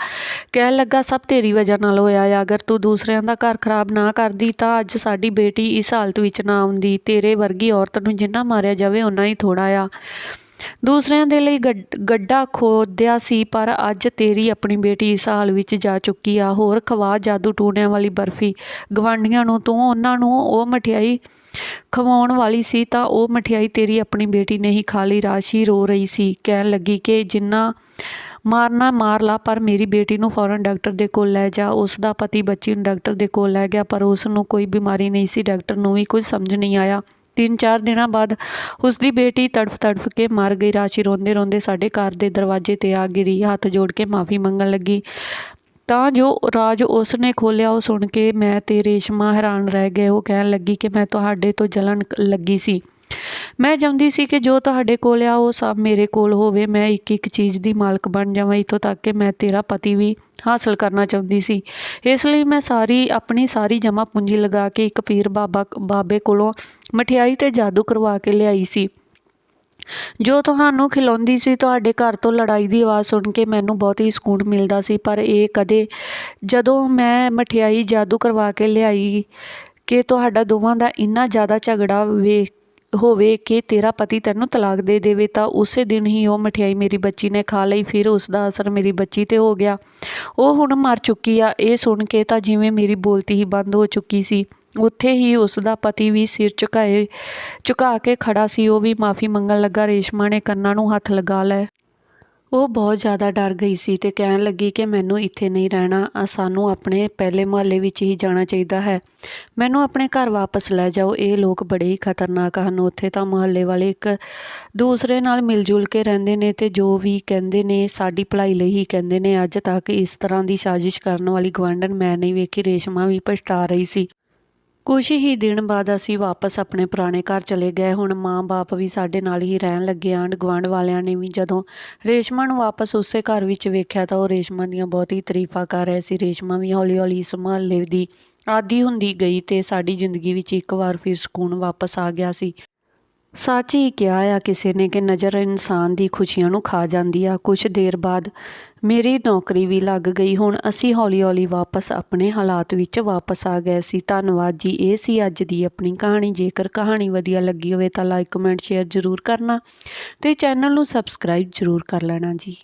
A: ਕਹਿਣ ਲੱਗਾ, ਸਭ ਤੇਰੀ ਵਜ੍ਹਾ ਨਾਲ ਹੋਇਆ ਆ। ਅਗਰ ਤੂੰ ਦੂਸਰਿਆਂ ਦਾ ਘਰ ਖਰਾਬ ਨਾ ਕਰਦੀ ਤਾਂ ਅੱਜ ਸਾਡੀ ਬੇਟੀ ਇਸ ਹਾਲਤ ਵਿੱਚ ਨਾ ਆਉਂਦੀ। ਤੇਰੇ ਵਰਗੀ ਔਰਤ ਨੂੰ ਜਿੰਨਾ ਮਾਰਿਆ ਜਾਵੇ ਓਨਾ ਹੀ ਥੋੜ੍ਹਾ ਆ। ਦੂਸਰਿਆਂ ਦੇ ਲਈ ਗੱਡਾ ਖੋਦਿਆ ਸੀ, ਪਰ ਅੱਜ ਤੇਰੀ ਆਪਣੀ ਬੇਟੀ ਇਸ ਹਾਲ ਵਿੱਚ ਜਾ ਚੁੱਕੀ ਆ। ਹੋਰ ਖਵਾ ਜਾਦੂ ਟੂਣਿਆਂ ਵਾਲੀ ਬਰਫੀ ਗਵਾਂਢੀਆਂ ਨੂੰ। ਤੂੰ ਉਹਨਾਂ ਨੂੰ ਉਹ ਮਠਿਆਈ ਖਵਾਉਣ ਵਾਲੀ ਸੀ ਤਾਂ ਉਹ ਮਠਿਆਈ ਤੇਰੀ ਆਪਣੀ ਬੇਟੀ ਨੇ ਹੀ ਖਾ ਲਈ। ਰਾਸ਼ੀ ਰੋ ਰਹੀ ਸੀ, ਕਹਿਣ ਲੱਗੀ ਕਿ ਜਿੰਨਾ ਮਾਰਨਾ ਮਾਰ ਲਾ, ਪਰ ਮੇਰੀ ਬੇਟੀ ਨੂੰ ਫੌਰਨ ਡਾਕਟਰ ਦੇ ਕੋਲ ਲੈ ਜਾ। ਉਸ ਦਾ ਪਤੀ ਬੱਚੀ ਨੂੰ ਡਾਕਟਰ ਦੇ ਕੋਲ ਲੈ ਗਿਆ, ਪਰ ਉਸ ਨੂੰ ਕੋਈ ਬਿਮਾਰੀ ਨਹੀਂ ਸੀ। ਡਾਕਟਰ ਨੂੰ ਵੀ ਕੁਝ ਸਮਝ ਨਹੀਂ ਆਇਆ। 3-4 ਦਿਨਾਂ ਬਾਅਦ ਉਸਦੀ ਬੇਟੀ ਤੜਫ ਕੇ ਮਰ ਗਈ। ਰਾਸ਼ੀ ਰੋਂਦੇ ਰੋਂਦੇ ਸਾਡੇ ਘਰ ਦੇ ਦਰਵਾਜ਼ੇ ਤੇ ਆ ਗਿਰੀ, ਹੱਥ ਜੋੜ ਕੇ ਮਾਫੀ ਮੰਗਣ ਲੱਗੀ। ਤਾਂ ਜੋ ਰਾਜ ਉਸ ਨੇ ਖੋਲ੍ਹਿਆ ਉਹ ਸੁਣ ਕੇ ਮੈਂ ਤੇ ਰੇਸ਼ਮਾ ਹੈਰਾਨ ਰਹਿ ਗਏ। ਉਹ ਕਹਿਣ ਲੱਗੀ ਕਿ ਮੈਂ ਤੁਹਾਡੇ ਤੋਂ ਜਲਣ ਲੱਗੀ ਸੀ। ਮੈਂ ਚਾਹੁੰਦੀ ਸੀ ਕਿ ਜੋ ਤੁਹਾਡੇ ਕੋਲ ਆ ਉਹ ਸਭ ਮੇਰੇ ਕੋਲ ਹੋਵੇ। ਮੈਂ ਇੱਕ ਚੀਜ਼ ਦੀ ਮਾਲਕ ਬਣ ਜਾਵਾਂ, ਇੱਥੋਂ ਤੱਕ ਕਿ ਮੈਂ ਤੇਰਾ ਪਤੀ ਵੀ ਹਾਸਲ ਕਰਨਾ ਚਾਹੁੰਦੀ ਸੀ। ਇਸ ਲਈ ਮੈਂ ਆਪਣੀ ਸਾਰੀ ਜਮ੍ਹਾਂ ਪੂੰਜੀ ਲਗਾ ਕੇ ਇੱਕ ਪੀਰ ਬਾਬੇ ਕੋਲੋਂ ਮਠਿਆਈ ਤੇ ਜਾਦੂ ਕਰਵਾ ਕੇ ਲਿਆਈ ਸੀ ਜੋ ਤੁਹਾਨੂੰ ਖਿਲਾਉਂਦੀ ਸੀ। ਤੁਹਾਡੇ ਘਰ ਤੋਂ ਲੜਾਈ ਦੀ ਆਵਾਜ਼ ਸੁਣ ਕੇ ਮੈਨੂੰ ਬਹੁਤ ਹੀ ਸਕੂਨ ਮਿਲਦਾ ਸੀ, ਪਰ ਇਹ ਕਦੇ ਜਦੋਂ ਮੈਂ ਮਠਿਆਈ ਜਾਦੂ ਕਰਵਾ ਕੇ ਲਿਆਈ ਕਿ ਤੁਹਾਡਾ ਦੋਵਾਂ ਦਾ ਇੰਨਾ ਜ਼ਿਆਦਾ ਝਗੜਾ ਹੋਵੇ ਕਿ ਤੇਰਾ ਪਤੀ ਤੈਨੂੰ ਤਲਾਕ ਦੇ ਦੇਵੇ, ਤਾਂ ਉਸੇ ਦਿਨ ਹੀ ਉਹ ਮਠਿਆਈ ਮੇਰੀ ਬੱਚੀ ਨੇ ਖਾ ਲਈ। ਫਿਰ ਉਸ ਦਾ ਅਸਰ ਮੇਰੀ ਬੱਚੀ ਤੇ ਹੋ ਗਿਆ। ਉਹ ਹੁਣ ਮਰ ਚੁੱਕੀ ਆ। ਇਹ ਸੁਣ ਕੇ ਤਾਂ ਜਿਵੇਂ ਮੇਰੀ ਬੋਲਤੀ ਹੀ ਬੰਦ ਹੋ ਚੁੱਕੀ ਸੀ। ਉੱਥੇ ਹੀ ਉਸ ਦਾ ਪਤੀ ਵੀ ਸਿਰ ਝੁਕਾ ਕੇ ਖੜਾ ਸੀ। ਉਹ ਵੀ ਮਾਫੀ ਮੰਗਣ ਲੱਗਾ। ਰੇਸ਼ਮਾ ਨੇ ਕੰਨਾਂ ਨੂੰ ਹੱਥ ਲਗਾ ਲਏ। ਉਹ ਬਹੁਤ ਜ਼ਿਆਦਾ ਡਰ ਗਈ ਸੀ ਤੇ ਕਹਿਣ ਲੱਗੀ ਕਿ ਮੈਨੂੰ ਇੱਥੇ ਨਹੀਂ ਰਹਿਣਾ, ਸਾਨੂੰ ਆਪਣੇ ਪਹਿਲੇ ਮੁਹੱਲੇ ਵਿੱਚ ਹੀ ਜਾਣਾ ਚਾਹੀਦਾ ਹੈ। ਮੈਨੂੰ ਆਪਣੇ ਘਰ ਵਾਪਸ ਲੈ ਜਾਓ। ਇਹ ਲੋਕ ਬੜੇ ਹੀ ਖਤਰਨਾਕ ਹਨ। ਉੱਥੇ ਤਾਂ ਮੁਹੱਲੇ ਵਾਲੇ ਇੱਕ ਦੂਸਰੇ ਨਾਲ ਮਿਲ ਜੁਲ ਕੇ ਰਹਿੰਦੇ ਨੇ ਤੇ ਜੋ ਵੀ ਕਹਿੰਦੇ ਨੇ ਸਾਡੀ ਭਲਾਈ ਲਈ ਹੀ ਕਹਿੰਦੇ ਨੇ। ਅੱਜ ਤੱਕ ਇਸ ਤਰ੍ਹਾਂ ਦੀ ਸਾਜ਼ਿਸ਼ ਕਰਨ ਵਾਲੀ ਗਵਾਂਢਣ ਮੈਂ ਨਹੀਂ ਵੇਖੀ। ਰੇਸ਼ਮਾ ਵੀ ਪਛਤਾ ਰਹੀ ਸੀ। ਕੁਛ ਹੀ ਦਿਨ ਬਾਅਦ ਅਸੀਂ ਵਾਪਸ ਆਪਣੇ ਪੁਰਾਣੇ ਘਰ ਚਲੇ ਗਏ। ਹੁਣ ਮਾਂ ਬਾਪ ਵੀ ਸਾਡੇ ਨਾਲ ਹੀ ਰਹਿਣ ਲੱਗੇ। ਆਂਢ ਗੁਆਂਢ ਵਾਲਿਆਂ ਨੇ ਵੀ ਜਦੋਂ ਰੇਸ਼ਮਾ ਨੂੰ ਵਾਪਸ ਉਸੇ ਘਰ ਵਿੱਚ ਵੇਖਿਆ ਤਾਂ ਉਹ ਰੇਸ਼ਮਾ ਦੀਆਂ ਬਹੁਤ ਹੀ ਤਾਰੀਫਾਂ ਕਰ ਰਹੇ ਸੀ। ਰੇਸ਼ਮਾ ਵੀ ਹੌਲੀ ਹੌਲੀ ਇਸ ਮੁਹੱਲੇ ਦੀ ਆਦੀ ਹੁੰਦੀ ਗਈ ਅਤੇ ਸਾਡੀ ਜ਼ਿੰਦਗੀ ਵਿੱਚ ਇੱਕ ਵਾਰ ਫਿਰ ਸਕੂਨ ਵਾਪਸ ਆ ਗਿਆ ਸੀ। ਸੱਚ ਹੀ ਕਿਹਾ ਆ ਕਿਸੇ ਨੇ ਕਿ ਨਜ਼ਰ ਇਨਸਾਨ ਦੀ ਖੁਸ਼ੀਆਂ ਨੂੰ ਖਾ ਜਾਂਦੀ ਆ। ਕੁਛ ਦੇਰ ਬਾਅਦ ਮੇਰੀ ਨੌਕਰੀ ਵੀ ਲੱਗ ਗਈ। ਹੁਣ ਅਸੀਂ ਹੌਲੀ ਹੌਲੀ ਵਾਪਸ ਆਪਣੇ ਹਾਲਾਤ ਵਿੱਚ ਵਾਪਸ ਆ ਗਏ ਸੀ। ਧੰਨਵਾਦ ਜੀ। ਇਹ ਸੀ ਅੱਜ ਦੀ ਆਪਣੀ ਕਹਾਣੀ। ਜੇਕਰ ਕਹਾਣੀ ਵਧੀਆ ਲੱਗੀ ਹੋਵੇ ਤਾਂ ਲਾਈਕ ਕਮੈਂਟ ਸ਼ੇਅਰ ਜ਼ਰੂਰ ਕਰਨਾ ਅਤੇ ਚੈਨਲ ਨੂੰ ਸਬਸਕ੍ਰਾਈਬ ਜ਼ਰੂਰ ਕਰ ਲੈਣਾ ਜੀ।